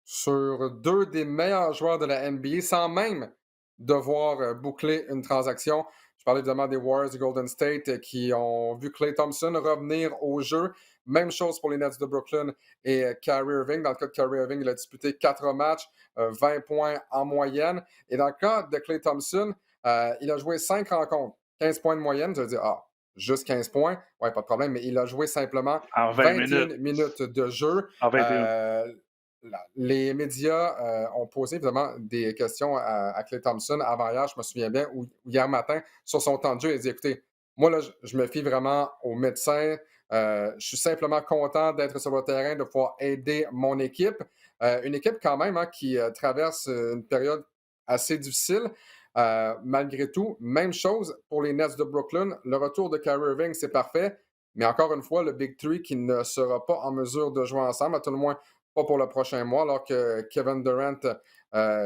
sur deux des meilleurs joueurs de la NBA sans même devoir boucler une transaction. Je parle évidemment des Warriors du Golden State qui ont vu Klay Thompson revenir au jeu. Même chose pour les Nets de Brooklyn et Kyrie Irving. Dans le cas de Kyrie Irving, il a disputé 4 matchs, 20 points en moyenne. Et dans le cas de Klay Thompson, il a joué 5 rencontres, 15 points de moyenne. Je veux dire, juste 15 points, ouais, pas de problème, mais il a joué simplement 21 minutes de jeu. Les médias ont posé évidemment des questions à Klay Thompson avant hier, je me souviens bien, ou hier matin, sur son temps de jeu. Il a dit, écoutez, moi, là, je me fie vraiment aux médecins. Je suis simplement content d'être sur le terrain, de pouvoir aider mon équipe. Une équipe quand même qui traverse une période assez difficile. Malgré tout, même chose pour les Nets de Brooklyn. Le retour de Kyrie Irving, c'est parfait. Mais encore une fois, le Big Three qui ne sera pas en mesure de jouer ensemble, à tout le moins pas pour le prochain mois, alors que Kevin Durant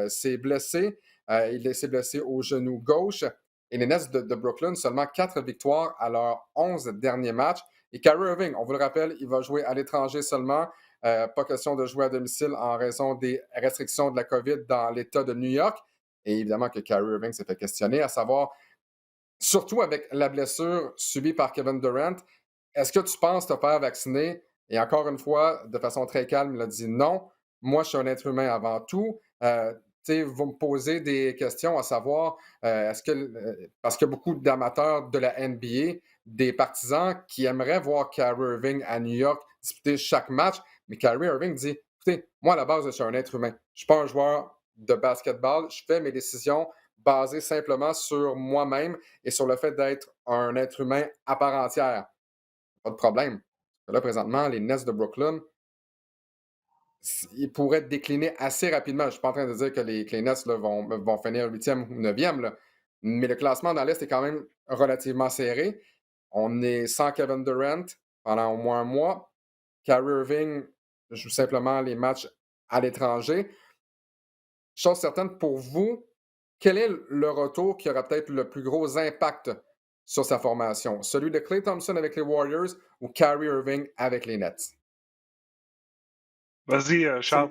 s'est blessé. Il s'est blessé au genou gauche. Et les Nets de Brooklyn, seulement 4 victoires à leurs 11 derniers matchs. Et Kyrie Irving, on vous le rappelle, il va jouer à l'étranger seulement. Pas question de jouer à domicile en raison des restrictions de la COVID dans l'État de New York. Et évidemment que Kyrie Irving s'est fait questionner, à savoir, surtout avec la blessure subie par Kevin Durant, est-ce que tu penses te faire vacciner? Et encore une fois, de façon très calme, il a dit non. Moi, je suis un être humain avant tout. Vous me posez des questions à savoir, parce qu'il y a beaucoup d'amateurs de la NBA, des partisans qui aimeraient voir Kyrie Irving à New York disputer chaque match. Mais Kyrie Irving dit, Écoutez, moi, à la base, je suis un être humain. Je ne suis pas un joueur de basketball. Je fais mes décisions basées simplement sur moi-même et sur le fait d'être un être humain à part entière. Pas de problème. Là, présentement, les Nets de Brooklyn, ils pourraient décliner assez rapidement. Je ne suis pas en train de dire que les Nets là, vont finir 8e ou 9e, là. Mais le classement dans l'Est est quand même relativement serré. On est sans Kevin Durant pendant au moins un mois. Kyrie Irving joue simplement les matchs à l'étranger. Chose certaine, pour vous, quel est le retour qui aura peut-être le plus gros impact sur sa formation? Celui de Klay Thompson avec les Warriors ou Kyrie Irving avec les Nets? Vas-y, Charles.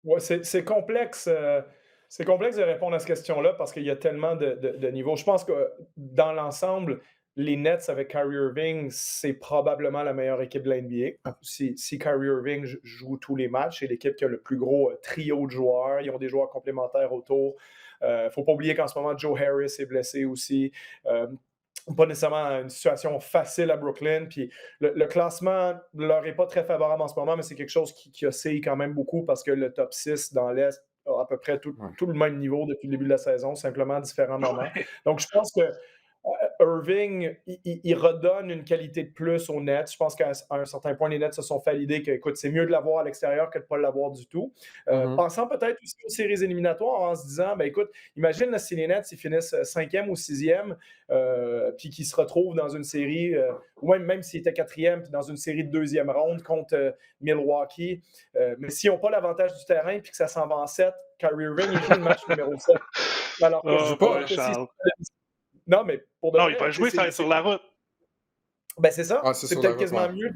Ouais, c'est complexe de répondre à cette question-là parce qu'il y a tellement de niveaux. Je pense que dans l'ensemble, les Nets avec Kyrie Irving, c'est probablement la meilleure équipe de l'NBA. Si Kyrie Irving joue tous les matchs, c'est l'équipe qui a le plus gros trio de joueurs. Ils ont des joueurs complémentaires autour. Il ne faut pas oublier qu'en ce moment, Joe Harris est blessé aussi. Pas nécessairement une situation facile à Brooklyn. Puis le classement ne leur est pas très favorable en ce moment, mais c'est quelque chose qui oscille quand même beaucoup parce que le top 6 dans l'Est a à peu près tout le même niveau depuis le début de la saison, simplement différents moments. Donc, je pense que Irving, il redonne une qualité de plus aux Nets. Je pense qu'à un certain point, les Nets se sont fait l'idée que, écoute, c'est mieux de l'avoir à l'extérieur que de ne pas l'avoir du tout. Pensant peut-être aussi aux séries éliminatoires en se disant, ben écoute, imagine là, si les Nets ils finissent 5e ou 6e, puis qu'ils se retrouvent dans une série, ou même s'ils étaient 4e, puis dans une série de deuxième ronde contre Milwaukee. Mais s'ils n'ont pas l'avantage du terrain, puis que ça s'en va en 7, Kyrie Irving, il joue le match numéro 7. Alors que Oh, pas Charles. non, mais pour de non, vrai, il va jouer ça sur la route. Ben c'est ça. Ah, c'est peut-être quasiment mieux.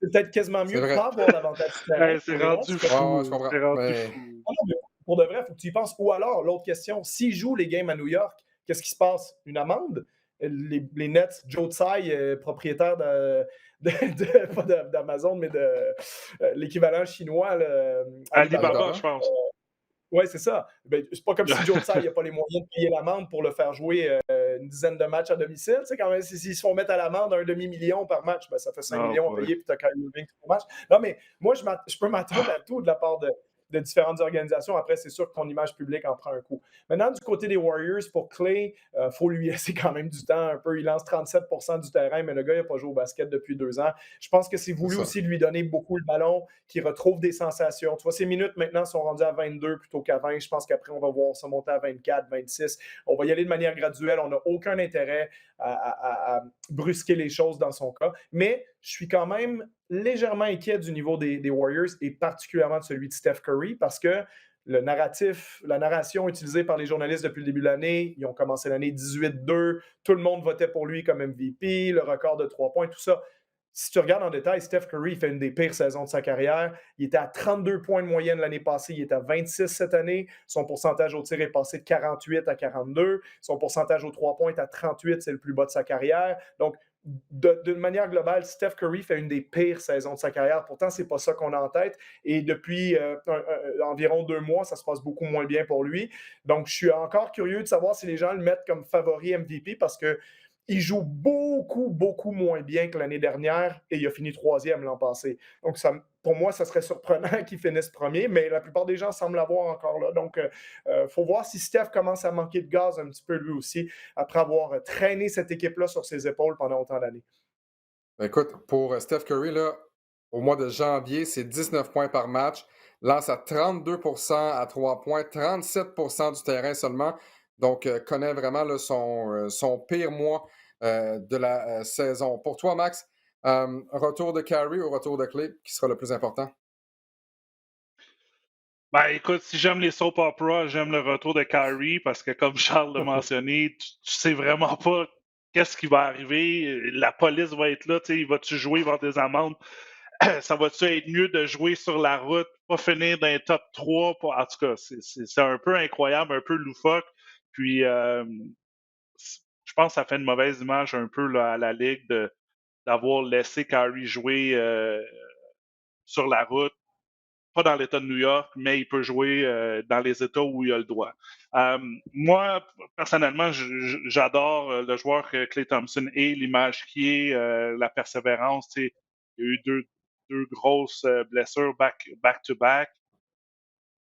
C'est peut-être quasiment mieux de ne pas avoir l'avantage du terrain. C'est rendu fou. je comprends. C'est rendu Mais... fou. Pour de vrai, il faut que tu y penses. Ou alors, l'autre question, s'ils jouent les games à New York, qu'est-ce qui se passe? Une amende? Les Nets, Joe Tsai, propriétaire pas d'Amazon, mais de l'équivalent chinois. Alibaba, je pense. Oui, c'est ça. Ben, c'est pas comme si Joe Tsai n'a pas les moyens de payer l'amende pour le faire jouer une dizaine de matchs à domicile. Tu sais, quand même, s'ils se font mettre à l'amende un demi-million par match, ben, ça fait 5 millions à payer, puis tu as quand même 20 matchs. Non, mais moi, je peux m'attendre à tout de la part de différentes organisations. Après, c'est sûr que ton image publique en prend un coup. Maintenant, du côté des Warriors, pour Klay, il faut lui laisser quand même du temps un peu. Il lance 37% du terrain, mais le gars, il n'a pas joué au basket depuis 2 ans. Je pense que c'est voulu aussi de lui donner beaucoup le ballon, qu'il retrouve des sensations. Tu vois, ses minutes maintenant sont rendues à 22 plutôt qu'à 20. Je pense qu'après, on va voir ça monter à 24, 26. On va y aller de manière graduelle. On n'a aucun intérêt à brusquer les choses dans son cas. Mais je suis quand même légèrement inquiet du niveau des Warriors et particulièrement de celui de Steph Curry parce que la narration utilisée par les journalistes depuis le début de l'année, ils ont commencé l'année 18-2, tout le monde votait pour lui comme MVP, le record de 3 points, tout ça. Si tu regardes en détail, Steph Curry fait une des pires saisons de sa carrière. Il était à 32 points de moyenne l'année passée. Il est à 26 cette année. Son pourcentage au tir est passé de 48 à 42. Son pourcentage aux 3 points est à 38. C'est le plus bas de sa carrière. Donc, d'une manière globale, Steph Curry fait une des pires saisons de sa carrière. Pourtant, c'est pas ça qu'on a en tête. Et depuis environ 2 mois, ça se passe beaucoup moins bien pour lui. Donc, je suis encore curieux de savoir si les gens le mettent comme favori MVP parce que il joue beaucoup, beaucoup moins bien que l'année dernière et il a fini 3e l'an passé. Donc, pour moi, ça serait surprenant qu'il finisse premier, mais la plupart des gens semblent l'avoir encore là. Donc, il faut voir si Steph commence à manquer de gaz un petit peu lui aussi après avoir traîné cette équipe-là sur ses épaules pendant autant d'années. Écoute, pour Steph Curry, là, au mois de janvier, c'est 19 points par match, lance à 32% à 3 points, 37% du terrain seulement. Donc, connaît vraiment là, son pire mois de la saison. Pour toi, Max, retour de Curry ou retour de Klay, qui sera le plus important? Ben, écoute, si j'aime les soap operas, j'aime le retour de Kyrie parce que, comme Charles l'a mentionné, tu sais vraiment pas qu'est-ce qui va arriver. La police va être là, tu sais, va-tu jouer, il va y avoir des amendes. Ça va-tu être mieux de jouer sur la route, pas finir dans les top 3? En tout cas, c'est un peu incroyable, un peu loufoque. Puis, je pense que ça fait une mauvaise image un peu là, à la Ligue d'avoir laissé Kyrie jouer sur la route, pas dans l'État de New York, mais il peut jouer dans les États où il a le droit. Moi, personnellement, j'adore le joueur que Klay Thompson est, l'image qui est, la persévérance. Il y a eu 2 grosses blessures back-to-back.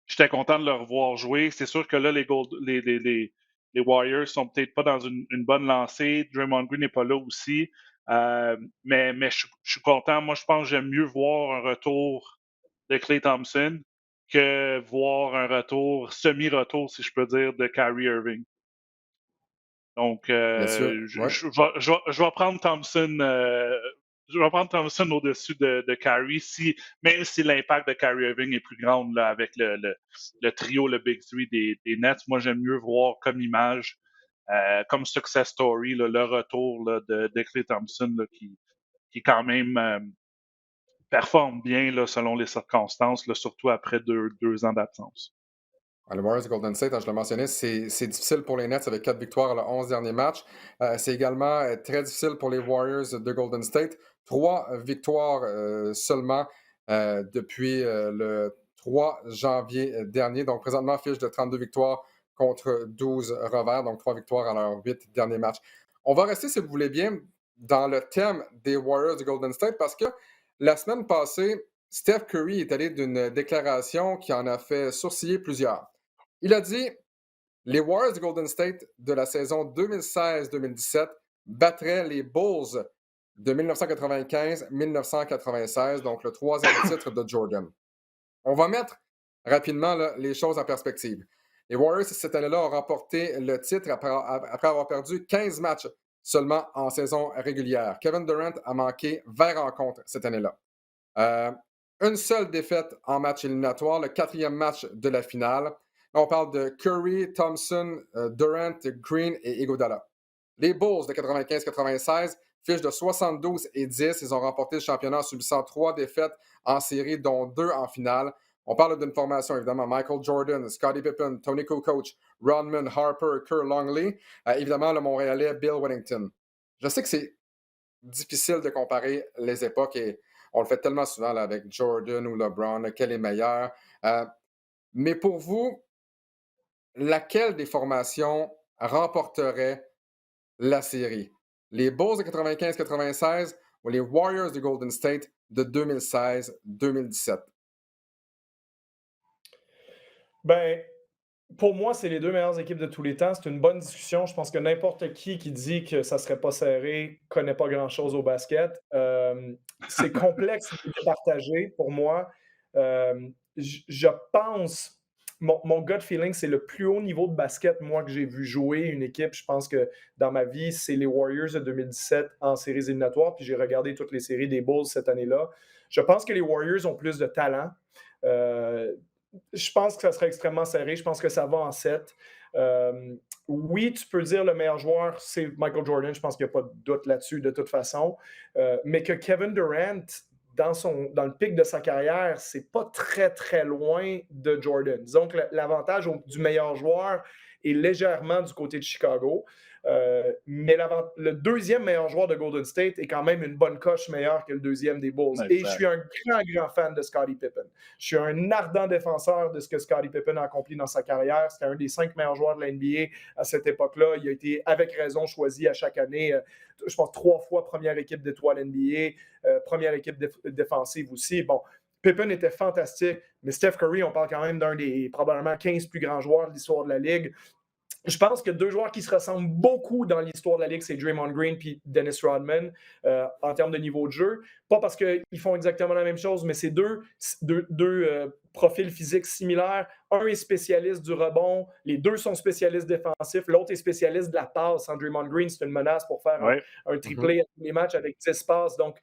J'étais content de le revoir jouer. C'est sûr que là, les Warriors sont peut-être pas dans une bonne lancée. Draymond Green n'est pas là aussi. Mais je suis content. Moi, je pense que j'aime mieux voir un retour de Klay Thompson que voir un retour, semi-retour, si je peux dire, de Kyrie Irving. Donc, Bien sûr, ouais. je vais prendre Thompson. Je vais prendre Thompson au-dessus de Kyrie, même si l'impact de Kyrie Irving est plus grand là, avec le trio, le Big Three des Nets. Moi, j'aime mieux voir comme image, comme success story, là, le retour là, de Klay Thompson là, qui quand même performe bien là, selon les circonstances, là, surtout après deux ans d'absence. Les Warriors de Golden State, je le mentionnais, c'est difficile pour les Nets avec 4 victoires à 11 derniers matchs. C'est également très difficile pour les Warriors de Golden State. 3 victoires seulement depuis le 3 janvier dernier. Donc, présentement, fiche de 32 victoires contre 12 revers. Donc, 3 victoires à leurs 8 derniers matchs. On va rester, si vous voulez bien, dans le thème des Warriors de Golden State parce que la semaine passée, Steph Curry est allé d'une déclaration qui en a fait sourciller plusieurs. Il a dit « Les Warriors de Golden State de la saison 2016-2017 battraient les Bulls de 1995-1996, donc le 3e titre de Jordan. » On va mettre rapidement là, les choses en perspective. Les Warriors, cette année-là, ont remporté le titre après avoir perdu 15 matchs seulement en saison régulière. Kevin Durant a manqué 20 rencontres cette année-là. Une seule défaite en match éliminatoire, le 4e match de la finale. On parle de Curry, Thompson, Durant, Green et Iguodala. Les Bulls de 95-96 fichent de 72-10. Ils ont remporté le championnat en subissant 3 défaites en série, dont 2 en finale. On parle d'une formation, évidemment, Michael Jordan, Scottie Pippen, Tony Kukoc, Rodman, Harper, Kurt Longley. Évidemment, le Montréalais Bill Wennington. Je sais que c'est difficile de comparer les époques et on le fait tellement souvent là, avec Jordan ou LeBron, lequel est meilleur. Mais pour vous, laquelle des formations remporterait la série? Les Bulls de 95-96 ou les Warriors de Golden State de 2016-2017? Ben, pour moi, c'est les 2 meilleures équipes de tous les temps. C'est une bonne discussion. Je pense que n'importe qui dit que ça ne serait pas serré ne connaît pas grand-chose au basket. C'est complexe de partager pour moi. Je pense, mon gut feeling, c'est le plus haut niveau de basket, moi, que j'ai vu jouer une équipe. Je pense que dans ma vie, c'est les Warriors de 2017 en séries éliminatoires. Puis j'ai regardé toutes les séries des Bulls cette année-là. Je pense que les Warriors ont plus de talent. Je pense que ça serait extrêmement serré. Je pense que ça va en 7. Oui, tu peux dire le meilleur joueur, c'est Michael Jordan. Je pense qu'il n'y a pas de doute là-dessus de toute façon. Mais que Kevin Durant, dans le pic de sa carrière, c'est pas très, très loin de Jordan. Disons que l'avantage du meilleur joueur est légèrement du côté de Chicago. Mais le 2e meilleur joueur de Golden State est quand même une bonne coche meilleure que le 2e des Bulls. Exact. Et je suis un grand fan de Scottie Pippen. Je suis un ardent défenseur de ce que Scottie Pippen a accompli dans sa carrière. C'était un des 5 meilleurs joueurs de la NBA à cette époque-là. Il a été, avec raison, choisi à chaque année, je pense 3 fois première équipe d'étoiles NBA, première équipe défensive aussi. Bon, Pippen était fantastique, mais Steph Curry, on parle quand même d'un des probablement 15 plus grands joueurs de l'histoire de la Ligue. Je pense que 2 joueurs qui se ressemblent beaucoup dans l'histoire de la Ligue, c'est Draymond Green et Dennis Rodman en termes de niveau de jeu. Pas parce qu'ils font exactement la même chose, mais c'est deux profils physiques similaires. Un est spécialiste du rebond, les 2 sont spécialistes défensifs, l'autre est spécialiste de la passe. Draymond Green, c'est une menace pour faire un triplé à tous les matchs avec 10 passes. Donc,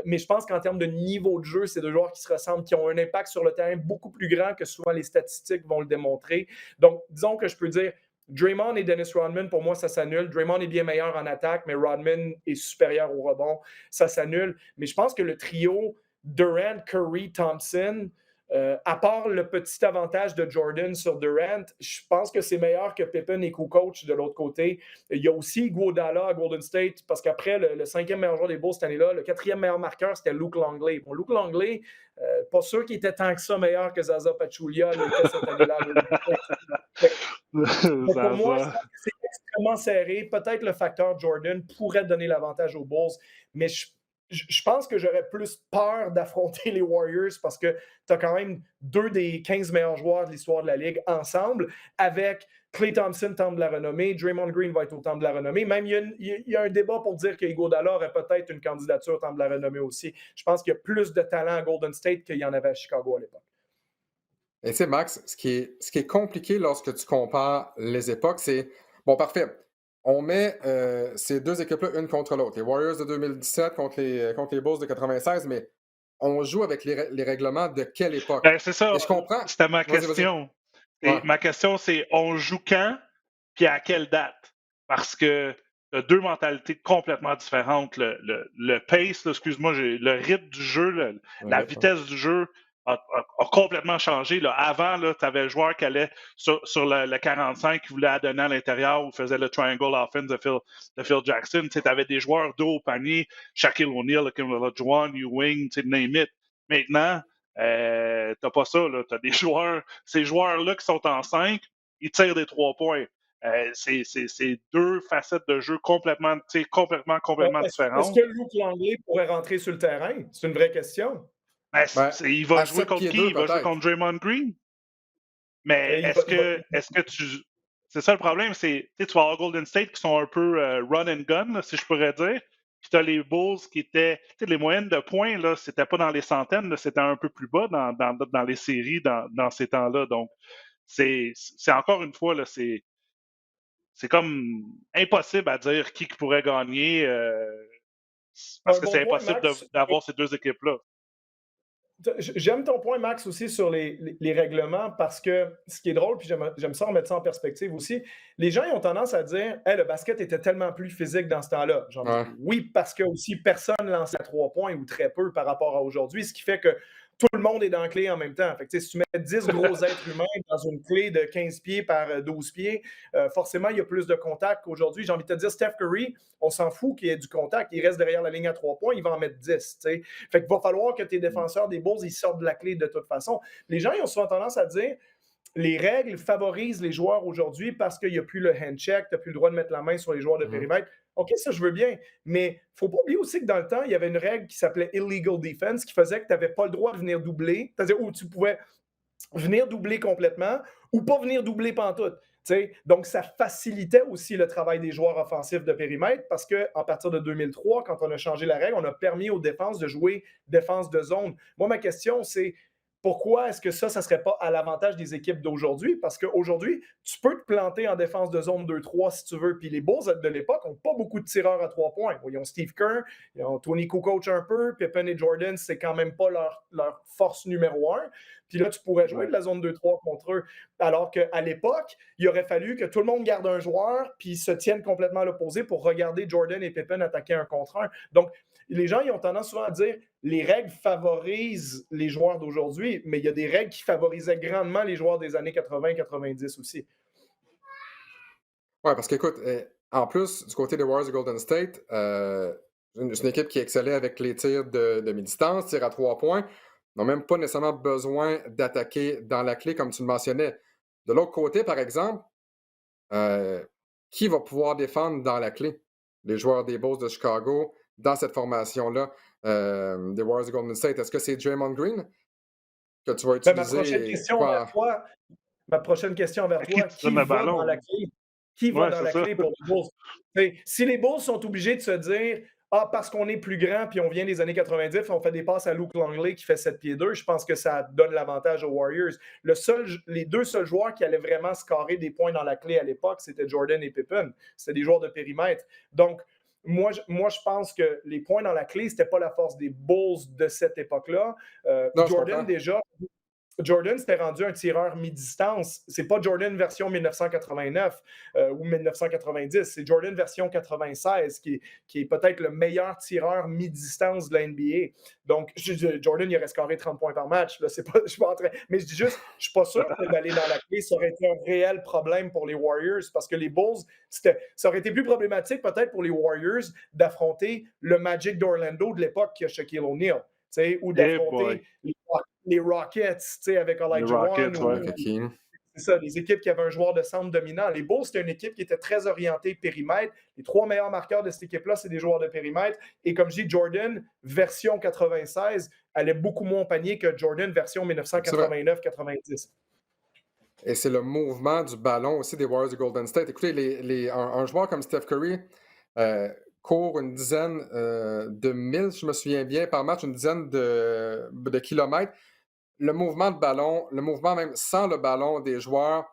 mais je pense qu'en termes de niveau de jeu, c'est 2 joueurs qui se ressemblent, qui ont un impact sur le terrain beaucoup plus grand que souvent les statistiques vont le démontrer. Donc, disons que je peux dire Draymond et Dennis Rodman, pour moi, ça s'annule. Draymond est bien meilleur en attaque, mais Rodman est supérieur au rebond. Ça s'annule. Mais je pense que le trio Durant, Curry, Thompson, à part le petit avantage de Jordan sur Durant, je pense que c'est meilleur que Pippen et Kukoc de l'autre côté. Il y a aussi Iguodala à Golden State, parce qu'après, le 5e meilleur joueur des Bulls cette année-là, le 4e meilleur marqueur, c'était Luke Longley. Bon, Luke Longley, pas sûr qu'il était tant que ça meilleur que Zaza Pachulia cette année-là. Pour moi, je pense que c'est extrêmement serré. Peut-être le facteur Jordan pourrait donner l'avantage aux Bulls, mais je pense que j'aurais plus peur d'affronter les Warriors parce que tu as quand même 2 des 15 meilleurs joueurs de l'histoire de la Ligue ensemble, avec Klay Thompson, temple de la renommée, Draymond Green va être au temple de la renommée. Même, il y a un débat pour dire que Iguodala aurait peut-être une candidature au temple de la renommée aussi. Je pense qu'il y a plus de talent à Golden State qu'il y en avait à Chicago à l'époque. Et tu sais, Max, ce qui est compliqué lorsque tu compares les époques, c'est... Bon, parfait. On met ces deux équipes-là une contre l'autre. Les Warriors de 2017 contre les Bulls de 96, mais on joue avec les règlements de quelle époque? Ben, c'est ça, Et je comprends. c'était ma Vas-y, vas-y. question. Ouais. Ma question, c'est on joue quand, puis à quelle date? Parce que tu as deux mentalités complètement différentes. Le pace, là, excuse-moi, le rythme du jeu, la vitesse du jeu a complètement changé. Là. Avant, tu avais le joueur qui allait sur le 45 qui voulait adonner à l'intérieur ou faisait le triangle offense de Phil Jackson. Tu avais des joueurs dos au panier, Shaquille O'Neal, Juwan, Ewing, name it. Maintenant, t'as pas ça. Tu as des joueurs, ces joueurs-là qui sont en 5, ils tirent des 3 points. C'est deux facettes de jeu complètement différentes. Est-ce que Luke Longley pourrait rentrer sur le terrain? C'est une vraie question. Il va jouer contre qui? Il va jouer contre Draymond Green? Mais est-ce que tu... C'est ça le problème, c'est tu vas avoir Golden State qui sont un peu run and gun, là, si je pourrais dire. Puis tu as les Bulls qui étaient... Les moyennes de points, là, c'était pas dans les centaines, là, c'était un peu plus bas dans les séries dans ces temps-là. Donc, c'est encore une fois, là, c'est comme impossible à dire qui pourrait gagner parce que c'est impossible d'avoir ces deux équipes-là. J'aime ton point, Max, aussi sur les règlements parce que ce qui est drôle, puis j'aime ça remettre ça en perspective aussi, les gens ils ont tendance à dire hey, le basket était tellement plus physique dans ce temps-là. Oui, parce que aussi personne lançait à 3 points ou très peu par rapport à aujourd'hui, ce qui fait que tout le monde est dans la clé en même temps. Fait que, si tu mets 10 gros êtres humains dans une clé de 15 pieds par 12 pieds, forcément, il y a plus de contact qu'aujourd'hui. J'ai envie de te dire, Steph Curry, on s'en fout qu'il y ait du contact. Il reste derrière la ligne à 3 points, il va en mettre 10. T'sais. Fait qu'il va falloir que tes défenseurs des Bulls, ils sortent de la clé de toute façon. Les gens, ils ont souvent tendance à dire les règles favorisent les joueurs aujourd'hui parce qu'il n'y a plus le hand-check, tu n'as plus le droit de mettre la main sur les joueurs de périmètre. OK, ça, je veux bien. Mais il ne faut pas oublier aussi que dans le temps, il y avait une règle qui s'appelait Illegal Defense qui faisait que tu n'avais pas le droit de venir doubler. C'est-à-dire où tu pouvais venir doubler complètement ou pas venir doubler pantoute. T'sais? Donc, ça facilitait aussi le travail des joueurs offensifs de périmètre parce qu'à partir de 2003, quand on a changé la règle, on a permis aux défenses de jouer défense de zone. Moi, ma question, c'est pourquoi est-ce que ça ne serait pas à l'avantage des équipes d'aujourd'hui? Parce qu'aujourd'hui, tu peux te planter en défense de zone 2-3 si tu veux. Puis les Bulls de l'époque n'ont pas beaucoup de tireurs à 3 points. Ils ont Steve Kerr, ils ont Tony Kukoc un peu, Pippen et Jordan, c'est quand même pas leur force numéro 1. Puis là, tu pourrais jouer de la zone 2-3 contre eux. Alors qu'à l'époque, il aurait fallu que tout le monde garde un joueur puis se tienne complètement à l'opposé pour regarder Jordan et Pippen attaquer un contre un. Donc, les gens ils ont tendance souvent à dire les règles favorisent les joueurs d'aujourd'hui, mais il y a des règles qui favorisaient grandement les joueurs des années 80-90 aussi. Oui, parce qu'écoute, en plus, du côté des Warriors de Golden State, c'est une équipe qui excellait avec les tirs de mi-distance, tirs à 3 points. Ils n'ont même pas nécessairement besoin d'attaquer dans la clé, comme tu le mentionnais. De l'autre côté, par exemple, qui va pouvoir défendre dans la clé? Les joueurs des Bulls de Chicago, dans cette formation-là, des Warriors de Golden State. Est-ce que c'est Draymond Green que tu vas utiliser? Ma prochaine question envers toi, qui va dans la clé? Qui va dans la clé pour les Bulls? Si les Bulls sont obligés de se dire parce qu'on est plus grand puis on vient des années 90, on fait des passes à Luke Longley qui fait 7 pieds 2, je pense que ça donne l'avantage aux Warriors. Les deux seuls joueurs qui allaient vraiment scorer des points dans la clé à l'époque, c'était Jordan et Pippen. C'était des joueurs de périmètre. Donc, moi, je pense que les points dans la clé, c'était pas la force des Bulls de cette époque-là. Jordan, déjà, Jordan s'était rendu un tireur mi-distance. C'est pas Jordan version 1989 ou 1990. C'est Jordan version 96 qui est peut-être le meilleur tireur mi-distance de la NBA. Donc, Jordan, il aurait scoré 30 points par match. Là, je suis pas en train... Mais je dis juste, je suis pas sûr que d'aller dans la clé, ça aurait été un réel problème pour les Warriors parce que les Bulls, ça aurait été plus problématique peut-être pour les Warriors d'affronter le Magic d'Orlando de l'époque qui a Shaquille O'Neal. Ou d'affronter les Rockets avec Elijah Wan. C'est ça, les équipes qui avaient un joueur de centre dominant. Les Bulls, c'était une équipe qui était très orientée périmètre. Les 3 meilleurs marqueurs de cette équipe-là, c'est des joueurs de périmètre. Et comme je dis, Jordan, version 96, allait beaucoup moins au panier que Jordan, version 1989-90. Et c'est le mouvement du ballon aussi des Warriors de Golden State. Écoutez, un joueur comme Steph Curry court une dizaine de milles, je me souviens bien, par match, une dizaine de kilomètres. Le mouvement de ballon, le mouvement même sans le ballon des joueurs,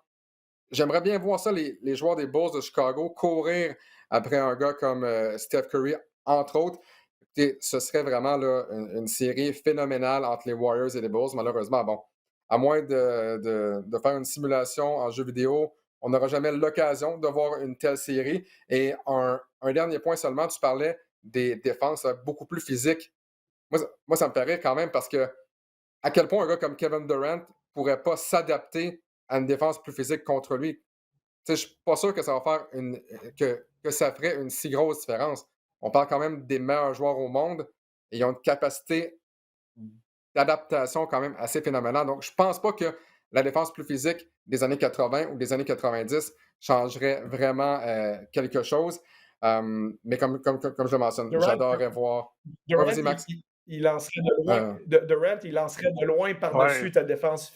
j'aimerais bien voir ça, les joueurs des Bulls de Chicago, courir après un gars comme Steph Curry, entre autres. Écoutez, ce serait vraiment là, une série phénoménale entre les Warriors et les Bulls. Malheureusement, bon, à moins de faire une simulation en jeu vidéo, on n'aura jamais l'occasion de voir une telle série. Et un dernier point seulement, tu parlais des défenses beaucoup plus physiques. Moi, ça me fait rire quand même parce que à quel point un gars comme Kevin Durant pourrait pas s'adapter à une défense plus physique contre lui. Je ne suis pas sûr que ça va faire que ça ferait une si grosse différence. On parle quand même des meilleurs joueurs au monde et ils ont une capacité d'adaptation quand même assez phénoménale. Donc, je ne pense pas que la défense plus physique des années 80 ou des années 90 changerait vraiment quelque chose. Mais comme je le mentionne, j'adorerais voir. Durant, Vas-y, Max. il lancerait de loin. Durant, il lancerait de loin par-dessus ta défense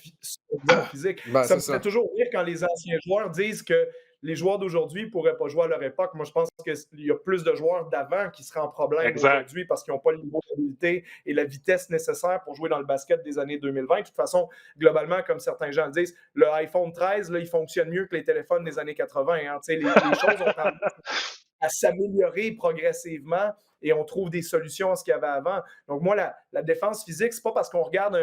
physique. Ça me fait toujours rire quand les anciens joueurs disent que les joueurs d'aujourd'hui ne pourraient pas jouer à leur époque. Moi, je pense qu'il y a plus de joueurs d'avant qui seraient en problème aujourd'hui parce qu'ils n'ont pas le niveau d'habilité et la vitesse nécessaire pour jouer dans le basket des années 2020. De toute façon, globalement, comme certains gens le disent, le iPhone 13, là, il fonctionne mieux que les téléphones des années 80. Hein. Les choses ont tendance à s'améliorer progressivement et on trouve des solutions à ce qu'il y avait avant. Donc, moi, la défense physique, c'est pas parce qu'on regarde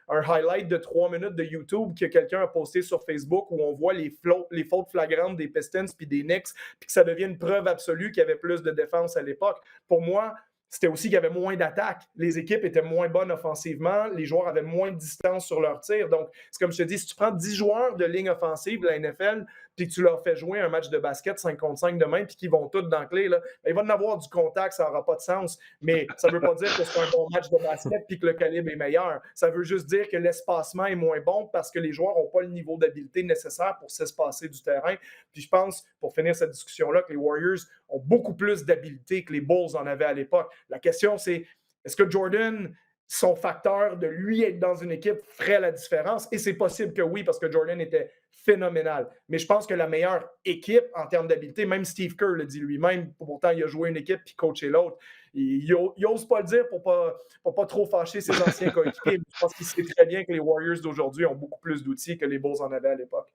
un highlight de 3 minutes de YouTube que quelqu'un a posté sur Facebook où on voit les fautes flagrantes des Pistons puis des Knicks puis que ça devient une preuve absolue qu'il y avait plus de défense à l'époque. Pour moi, c'était aussi qu'il y avait moins d'attaques. Les équipes étaient moins bonnes offensivement. Les joueurs avaient moins de distance sur leur tir. Donc, c'est comme je te dis, si tu prends 10 joueurs de ligne offensive de la NFL puis que tu leur fais jouer un match de basket 5 contre 5 demain puis qu'ils vont tous dans la clé, là, il va en avoir du contact, ça n'aura pas de sens. Mais ça ne veut pas dire que c'est un bon match de basket puis que le calibre est meilleur. Ça veut juste dire que l'espacement est moins bon parce que les joueurs n'ont pas le niveau d'habileté nécessaire pour s'espacer du terrain. Puis je pense, pour finir cette discussion-là, que les Warriors ont beaucoup plus d'habileté que les Bulls en avaient à l'époque. La question, c'est est-ce que Jordan, son facteur de lui être dans une équipe ferait la différence? Et c'est possible que oui, parce que Jordan était phénoménal. Mais je pense que la meilleure équipe en termes d'habileté, même Steve Kerr le dit lui-même, pourtant il a joué une équipe puis coaché l'autre. Il n'ose pas le dire pour pas trop fâcher ses anciens coéquipiers. Je pense qu'il sait très bien que les Warriors d'aujourd'hui ont beaucoup plus d'outils que les Bulls en avaient à l'époque.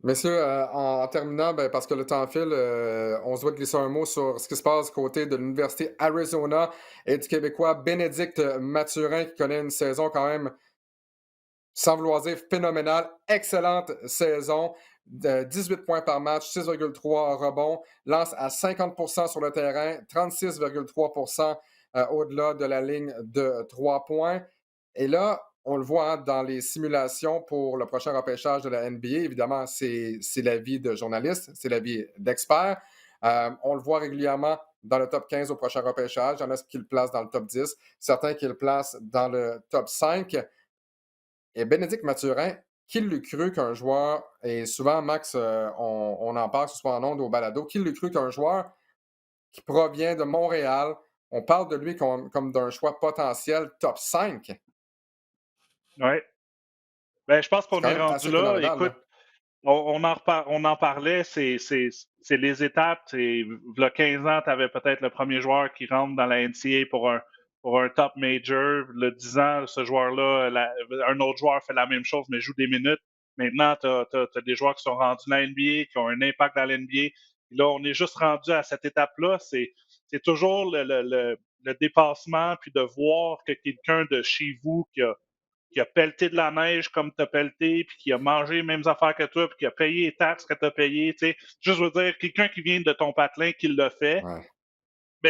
Messieurs, en terminant, parce que le temps file, on se doit de glisser un mot sur ce qui se passe du côté de l'Université Arizona et du Québécois Bénédicte Mathurin qui connaît une saison quand même, sans vouloir dire phénoménale, excellente saison. 18 points par match, 6,3 rebonds, lance à 50% sur le terrain, 36,3% au-delà de la ligne de 3 points. Et là, on le voit dans les simulations pour le prochain repêchage de la NBA. Évidemment, c'est l'avis de journalistes, c'est l'avis d'experts. On le voit régulièrement dans le top 15 au prochain repêchage. Il y en a qui le placent dans le top 10, certains qui le placent dans le top 5. Et Bénédicte Mathurin, qui l'eût cru qu'un joueur, et souvent, Max, on en parle, que ce soit en ondes ou au balado, qui l'eût cru qu'un joueur qui provient de Montréal, on parle de lui comme d'un choix potentiel top 5. Oui. Je pense qu'on est rendu là. Écoute, on en parlait, c'est les étapes. Il y a 15 ans, tu avais peut-être le premier joueur qui rentre dans la NCAA pour un top major. Le 10 ans, ce joueur-là, un autre joueur fait la même chose, mais joue des minutes. Maintenant, tu as des joueurs qui sont rendus dans la NBA, qui ont un impact dans la NBA. Là, on est juste rendu à cette étape-là. C'est toujours le dépassement, puis de voir que quelqu'un de chez vous qui a pelleté de la neige comme tu as pelleté, puis qui a mangé les mêmes affaires que toi, puis qui a payé les taxes que tu as payées. Juste veux dire, quelqu'un qui vient de ton patelin qui l'a fait,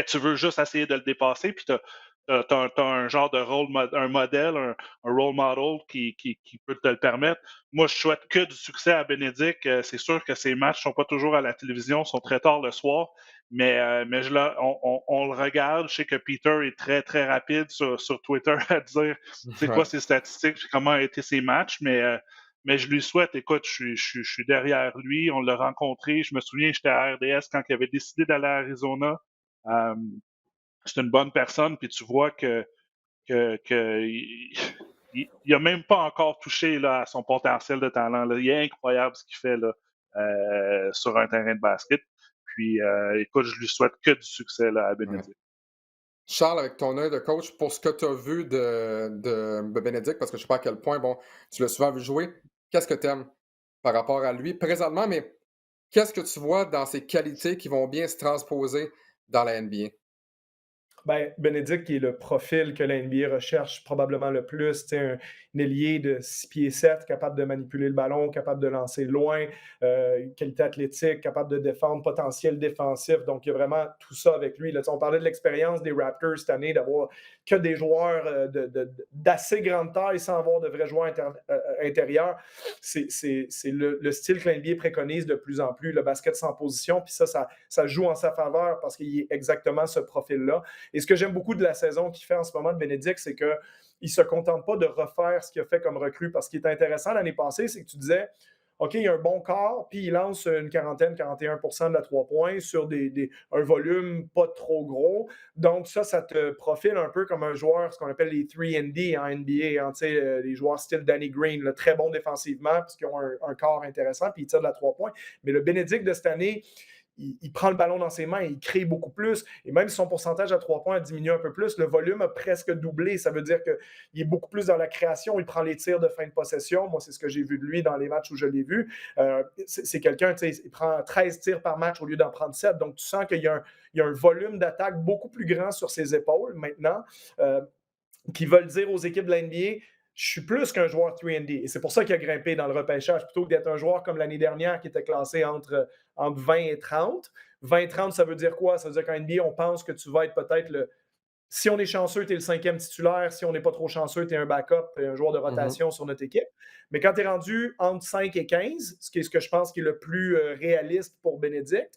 tu veux juste essayer de le dépasser, puis tu as un genre de un modèle, un role model qui peut te le permettre. Moi, je souhaite que du succès à Bénédicte. C'est sûr que ces matchs ne sont pas toujours à la télévision, sont très tard le soir, mais on le regarde. Je sais que Peter est très, très rapide sur Twitter à dire c'est quoi ses statistiques et comment ont été ses matchs, mais mais je lui souhaite, écoute, je suis derrière lui, on l'a rencontré, je me souviens, j'étais à RDS quand il avait décidé d'aller à Arizona. C'est une bonne personne, puis tu vois que il a même pas encore touché là, à son potentiel de talent. Là. Il est incroyable ce qu'il fait là, sur un terrain de basket. Puis, écoute, je lui souhaite que du succès là, à Bénédicte. Ouais. Charles, avec ton œil de coach, pour ce que tu as vu de Bénédicte, parce que je ne sais pas à quel point, bon, tu l'as souvent vu jouer, qu'est-ce que tu aimes par rapport à lui présentement, mais qu'est-ce que tu vois dans ses qualités qui vont bien se transposer dans la NBA? Ben, Bénédicte, qui est le profil que la NBA recherche probablement le plus, un ailier de 6 pieds 7, capable de manipuler le ballon, capable de lancer loin, qualité athlétique, capable de défendre, potentiel défensif. Donc, il y a vraiment tout ça avec lui. Là, on parlait de l'expérience des Raptors cette année, d'avoir que des joueurs d'assez grande taille sans avoir de vrais joueurs intérieurs. C'est le style que la NBA préconise de plus en plus, le basket sans position. Puis ça joue en sa faveur parce qu'il est exactement ce profil-là. Et ce que j'aime beaucoup de la saison qu'il fait en ce moment de Bénédicte, c'est qu'il ne se contente pas de refaire ce qu'il a fait comme recrue. Parce qu'il est intéressant l'année passée, c'est que tu disais, OK, il a un bon corps, puis il lance une 41% de la 3 points sur un volume pas trop gros. Donc ça te profile un peu comme un joueur, ce qu'on appelle les 3&D en NBA, hein, les joueurs style Danny Green, là, très bons défensivement, parce qu'ils ont un corps intéressant, puis ils tirent de la 3 points. Mais le Bénédicte de cette année, il prend le ballon dans ses mains, il crée beaucoup plus. Et même si son pourcentage à 3 points a diminué un peu plus, le volume a presque doublé. Ça veut dire qu'il est beaucoup plus dans la création. Il prend les tirs de fin de possession. Moi, c'est ce que j'ai vu de lui dans les matchs où je l'ai vu. C'est quelqu'un, il prend 13 tirs par match au lieu d'en prendre 7. Donc, tu sens qu'il y a un volume d'attaque beaucoup plus grand sur ses épaules maintenant, qui veulent dire aux équipes de la NBA, je suis plus qu'un joueur 3&D. Et c'est pour ça qu'il a grimpé dans le repêchage, plutôt que d'être un joueur comme l'année dernière qui était classé entre 20 et 30. 20-30, ça veut dire quoi? Ça veut dire qu'en NBA, on pense que tu vas être peut-être si on est chanceux, tu es le 5e titulaire. Si on n'est pas trop chanceux, tu es un backup, un joueur de rotation sur notre équipe. Mais quand tu es rendu entre 5 et 15, ce qui est ce que je pense qui est le plus réaliste pour Bénédicte,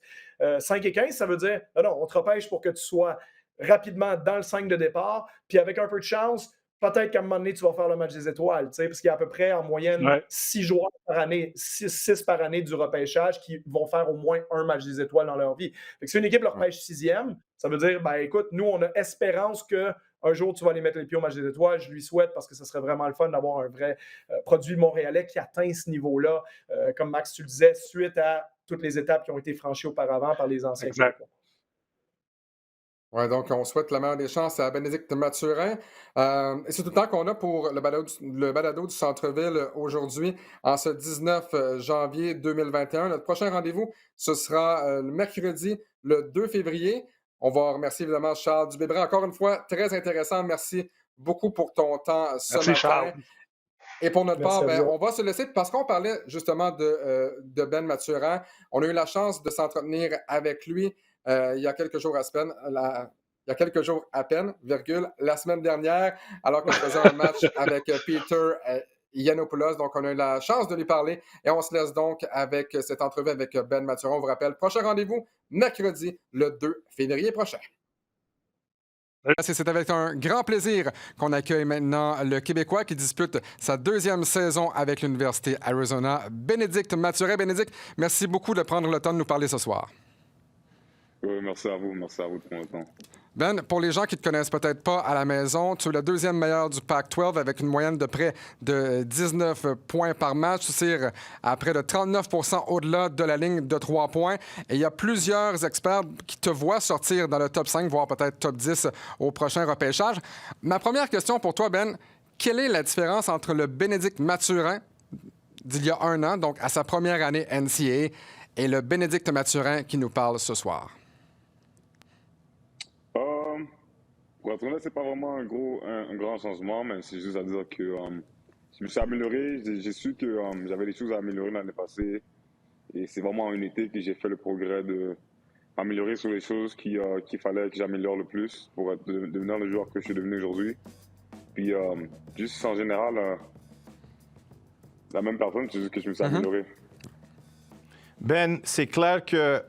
5 et 15, ça veut dire, non, on te repêche pour que tu sois rapidement dans le 5 de départ, puis avec un peu de chance, peut-être qu'à un moment donné, tu vas faire le match des étoiles, parce qu'il y a à peu près en moyenne 6 joueurs par année, 6 par année du repêchage qui vont faire au moins un match des étoiles dans leur vie. Fait que si une équipe le repêche 6e, ça veut dire, ben écoute, nous, on a espérance qu'un jour, tu vas aller mettre les pieds au match des étoiles. Je lui souhaite parce que ce serait vraiment le fun d'avoir un vrai produit montréalais qui atteint ce niveau-là, comme Max, tu le disais, suite à toutes les étapes qui ont été franchies auparavant par les anciens. Exact. Oui, donc on souhaite la meilleure des chances à Bénédicte Mathurin. Et c'est tout le temps qu'on a pour le balado du Centre-Ville aujourd'hui, en ce 19 janvier 2021. Notre prochain rendez-vous, ce sera le mercredi, le 2 février. On va remercier évidemment Charles Dubébret. Encore une fois, très intéressant. Merci beaucoup pour ton temps ce matin. Charles. Et pour notre part, on va se laisser parce qu'on parlait justement de Ben Mathurin. On a eu la chance de s'entretenir avec lui il y a quelques jours à peine, la semaine dernière, alors que je faisais un match avec Peter Yiannopoulos. Donc, on a eu la chance de lui parler et on se laisse donc avec cette entrevue avec Ben Mathurin. On vous rappelle, prochain rendez-vous, mercredi, le 2 février prochain. C'est avec un grand plaisir qu'on accueille maintenant le Québécois qui dispute sa 2e saison avec l'Université Arizona, Bénédicte Mathurin. Bénédicte, merci beaucoup de prendre le temps de nous parler ce soir. Oui, merci à vous de prendre le temps. Ben, pour les gens qui ne te connaissent peut-être pas à la maison, tu es le 2e meilleur du Pac-12 avec une moyenne de près de 19 points par match. Tu tires à près de 39% au-delà de la ligne de 3 points. Et il y a plusieurs experts qui te voient sortir dans le top 5, voire peut-être top 10 au prochain repêchage. Ma première question pour toi, Ben, quelle est la différence entre le Bénédicte Mathurin d'il y a 1 an, donc à sa première année NCAA, et le Bénédicte Mathurin qui nous parle ce soir? Pour être honnête, c'est pas vraiment un grand changement, mais c'est juste à dire que je me suis amélioré. J'ai su que j'avais des choses à améliorer l'année passée. Et c'est vraiment en un été que j'ai fait le progrès de m'améliorer sur les choses qu'il fallait que j'améliore le plus pour devenir le joueur que je suis devenu aujourd'hui. Puis juste en général, la même personne, c'est juste que je me suis amélioré. Ben, c'est clair que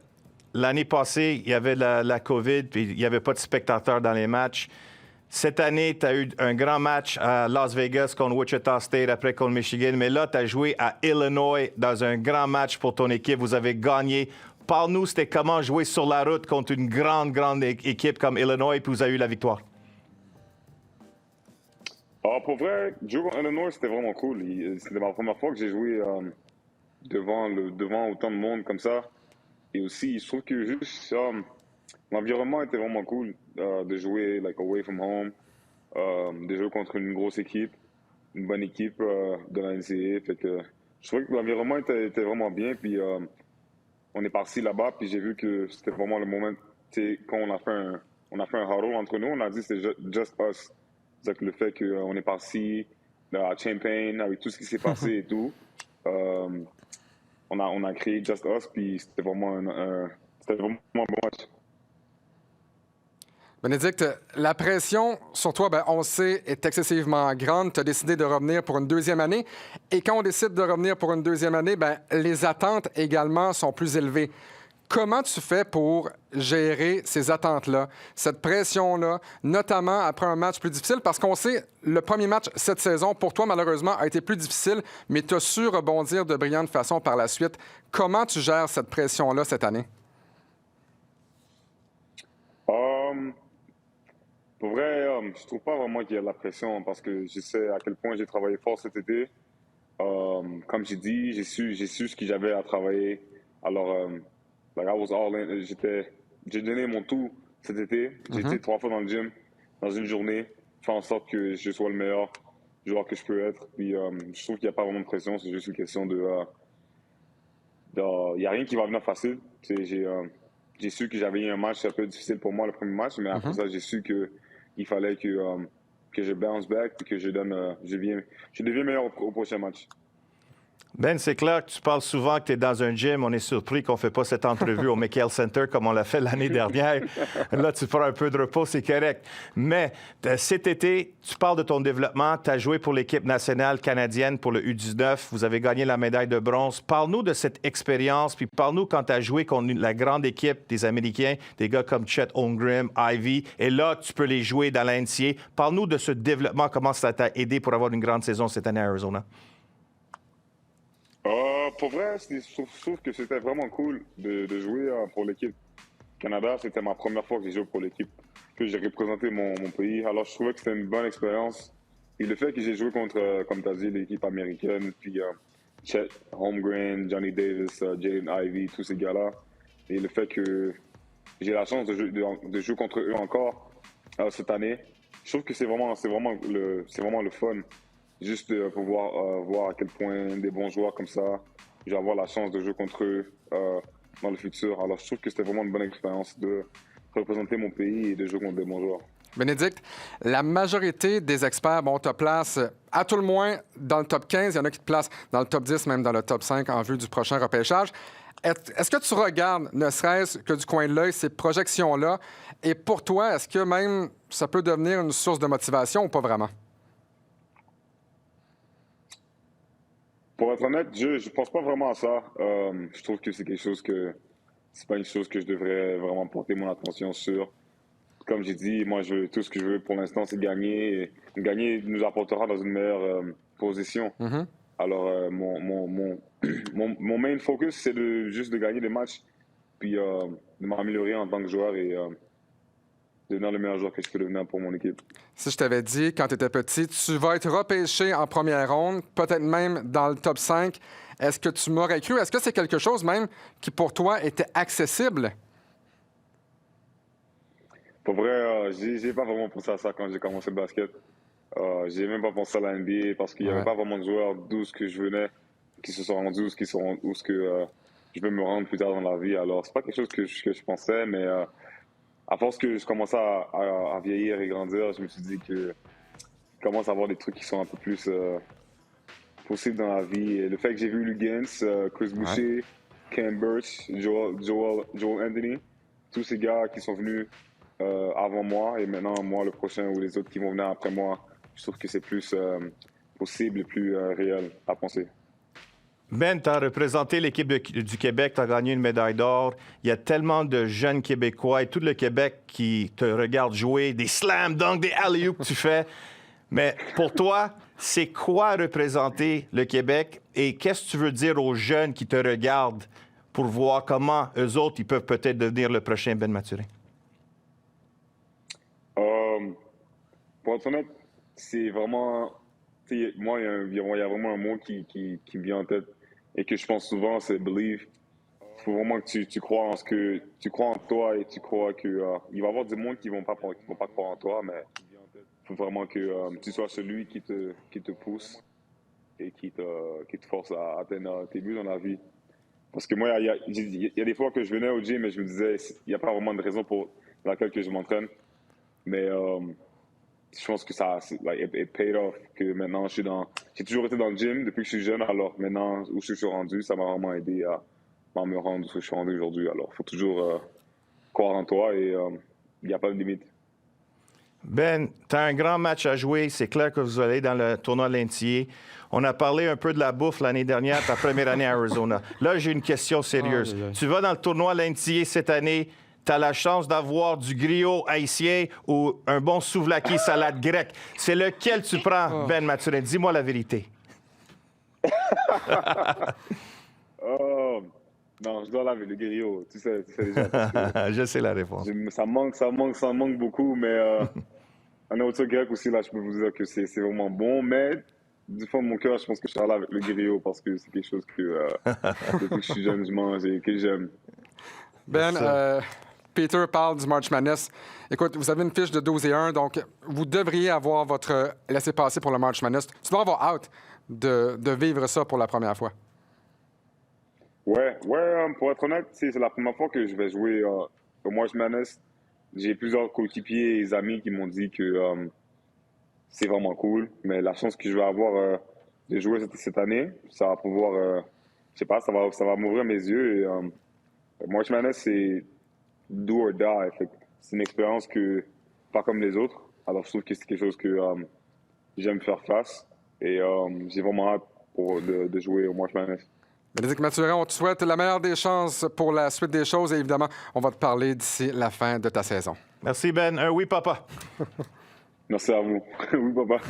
l'année passée, il y avait la COVID, puis il n'y avait pas de spectateurs dans les matchs. Cette année, tu as eu un grand match à Las Vegas contre Wichita State, après contre Michigan. Mais là, tu as joué à Illinois dans un grand match pour ton équipe. Vous avez gagné. Parle-nous, c'était comment jouer sur la route contre une grande équipe comme Illinois, puis vous avez eu la victoire. Pour vrai, jouer contre Illinois, c'était vraiment cool. C'était ma première fois que j'ai joué devant autant de monde comme ça. Et aussi, je trouve que juste l'environnement était vraiment cool de jouer away from home, de jouer contre une grosse équipe, une bonne équipe de la NCAA. Fait que je trouvais que l'environnement était vraiment bien. Puis on est parti là-bas, puis j'ai vu que c'était vraiment le moment. Quand on a fait un huddle entre nous, on a dit c'est just us. C'est-à-dire que le fait qu'on est parti à Champaign avec tout ce qui s'est passé et tout, on a créé Just Us, puis c'était vraiment un bon match. Bénédicte, la pression sur toi, on le sait, est excessivement grande. Tu as décidé de revenir pour une deuxième année. Et quand on décide de revenir pour une deuxième année, les attentes également sont plus élevées. Comment tu fais pour gérer ces attentes-là, cette pression-là, notamment après un match plus difficile? Parce qu'on sait, le premier match cette saison, pour toi, malheureusement, a été plus difficile, mais tu as su rebondir de brillante façon par la suite. Comment tu gères cette pression-là cette année? Pour vrai, je trouve pas vraiment qu'il y a de la pression parce que je sais à quel point j'ai travaillé fort cet été. Comme j'ai dit, j'ai su ce que j'avais à travailler. Alors, I was all in. J'ai donné mon tout cet été. J'ai été 3 fois dans le gym, dans une journée, faire en sorte que je sois le meilleur joueur que je peux être. Puis, je trouve qu'il n'y a pas vraiment de pression. C'est juste une question de... Il n'y a rien qui va venir facile. J'ai su que j'avais eu un match un peu difficile pour moi, le premier match, mais après ça, j'ai su qu'il fallait que je bounce back et que je deviens meilleur au prochain match. Ben, c'est clair que tu parles souvent que tu es dans un gym. On est surpris qu'on ne fait pas cette entrevue au McHale Center comme on l'a fait l'année dernière. Là, tu prends un peu de repos, c'est correct. Mais cet été, tu parles de ton développement. Tu as joué pour l'équipe nationale canadienne pour le U19. Vous avez gagné la médaille de bronze. Parle-nous de cette expérience, puis parle-nous quand tu as joué contre la grande équipe des Américains, des gars comme Chet Holmgren, Ivy, et là, tu peux les jouer dans la NCAA. Parle-nous de ce développement, comment ça t'a aidé pour avoir une grande saison cette année à Arizona. Pour vrai, je trouve que c'était vraiment cool de jouer pour l'équipe Canada. C'était ma première fois que j'ai joué pour l'équipe, que j'ai représenté mon pays. Alors, je trouvais que c'était une bonne expérience. Et le fait que j'ai joué contre, comme tu as dit, l'équipe américaine, puis Chet Holmgren, Johnny Davis, Jaden Ivey, tous ces gars-là, et le fait que j'ai la chance de jouer contre eux encore cette année, je trouve que c'est vraiment le fun. Juste de pouvoir voir à quel point des bons joueurs comme ça, je vais avoir la chance de jouer contre eux dans le futur. Alors, je trouve que c'était vraiment une bonne expérience de représenter mon pays et de jouer contre des bons joueurs. Bénédicte, la majorité des experts te place à tout le moins dans le top 15. Il y en a qui te placent dans le top 10, même dans le top 5 en vue du prochain repêchage. Est-ce que tu regardes, ne serait-ce que du coin de l'œil, ces projections-là? Et pour toi, est-ce que même ça peut devenir une source de motivation ou pas vraiment? Pour être honnête, je pense pas vraiment à ça. Je trouve que c'est pas une chose que je devrais vraiment porter mon attention sur. Comme j'ai dit, moi, tout ce que je veux pour l'instant, c'est gagner. Et gagner nous apportera dans une meilleure position. Mm-hmm. Alors, mon main focus, c'est juste de gagner des matchs, puis de m'améliorer en tant que joueur et devenir le meilleur joueur que je peux devenir pour mon équipe. Si je t'avais dit, quand tu étais petit, tu vas être repêché en première ronde, peut-être même dans le top 5, est-ce que tu m'aurais cru? Est-ce que c'est quelque chose même qui, pour toi, était accessible? Pour vrai, j'ai pas vraiment pensé à ça quand j'ai commencé le basket. J'ai même pas pensé à la NBA parce qu'il n'y avait pas vraiment de joueurs d'où ce que je venais qui se sont rendus où ce que je vais me rendre plus tard dans la vie. Alors, c'est pas quelque chose que je pensais, mais à force que je commençais à vieillir et grandir, je me suis dit que je commence à avoir des trucs qui sont un peu plus possibles dans la vie. Et le fait que j'ai vu Lugans, Chris Boucher, Cam Birch, Joel Anthony, tous ces gars qui sont venus avant moi et maintenant moi le prochain ou les autres qui vont venir après moi, je trouve que c'est plus possible et plus réel à penser. Ben, tu as représenté l'équipe du Québec, tu as gagné une médaille d'or. Il y a tellement de jeunes Québécois et tout le Québec qui te regarde jouer, des slam dunks, des alley-oops que tu fais. Mais pour toi, c'est quoi représenter le Québec et qu'est-ce que tu veux dire aux jeunes qui te regardent pour voir comment eux autres, ils peuvent peut-être devenir le prochain Ben Mathurin? Pour être honnête, c'est vraiment... Moi, il y a vraiment un mot qui me vient en tête et que je pense souvent, c'est « believe ». Il faut vraiment que tu crois en ce que... Tu crois en toi et tu crois que... il va y avoir du monde qui ne vont pas croire en toi, mais il faut vraiment que tu sois celui qui te pousse et qui te force à atteindre tes buts dans la vie. Parce que moi, il y a des fois que je venais au gym et je me disais, il n'y a pas vraiment de raison pour laquelle que je m'entraîne. Mais je pense que ça, it paid off. Que maintenant, j'ai toujours été dans le gym depuis que je suis jeune. Alors maintenant, où je suis rendu, ça m'a vraiment aidé à me rendre où je suis rendu aujourd'hui. Alors, il faut toujours croire en toi et il n'y a pas de limite. Ben, tu as un grand match à jouer. C'est clair que vous allez dans le tournoi Lentier. On a parlé un peu de la bouffe l'année dernière, ta première année à Arizona. Là, j'ai une question sérieuse. Tu vas dans le tournoi Lentier cette année, tu as la chance d'avoir du griot haïtien ou un bon souvlaki salade grecque. C'est lequel tu prends, Ben Mathurin? Dis-moi la vérité. Non, je dois laver le griot. Tu sais déjà. Je sais la réponse. Ça manque beaucoup, mais un autre grec aussi, là, je peux vous dire que c'est vraiment bon, mais du fond de mon cœur, je pense que je serai là avec le griot parce que c'est quelque chose que depuis que je suis jeune, je mange et que j'aime. Ben, Peter parle du March Madness. Écoute, vous avez une fiche de 12-1, donc vous devriez avoir votre laissez-passer pour le March Madness. Tu dois avoir hâte de vivre ça pour la première fois. Ouais, pour être honnête, c'est la première fois que je vais jouer au March Madness. J'ai plusieurs coéquipiers et amis qui m'ont dit que c'est vraiment cool, mais la chance que je vais avoir de jouer cette année, ça va pouvoir, je sais pas, ça va m'ouvrir mes yeux. Et March Madness, c'est do or die. C'est une expérience pas comme les autres. Alors, je trouve que c'est quelque chose que j'aime faire face. Et j'ai vraiment hâte de jouer au March Madness. Bénédicte Mathurin, on te souhaite la meilleure des chances pour la suite des choses et évidemment, on va te parler d'ici la fin de ta saison. Merci, Ben. Oui, papa. Merci à vous. Oui, papa.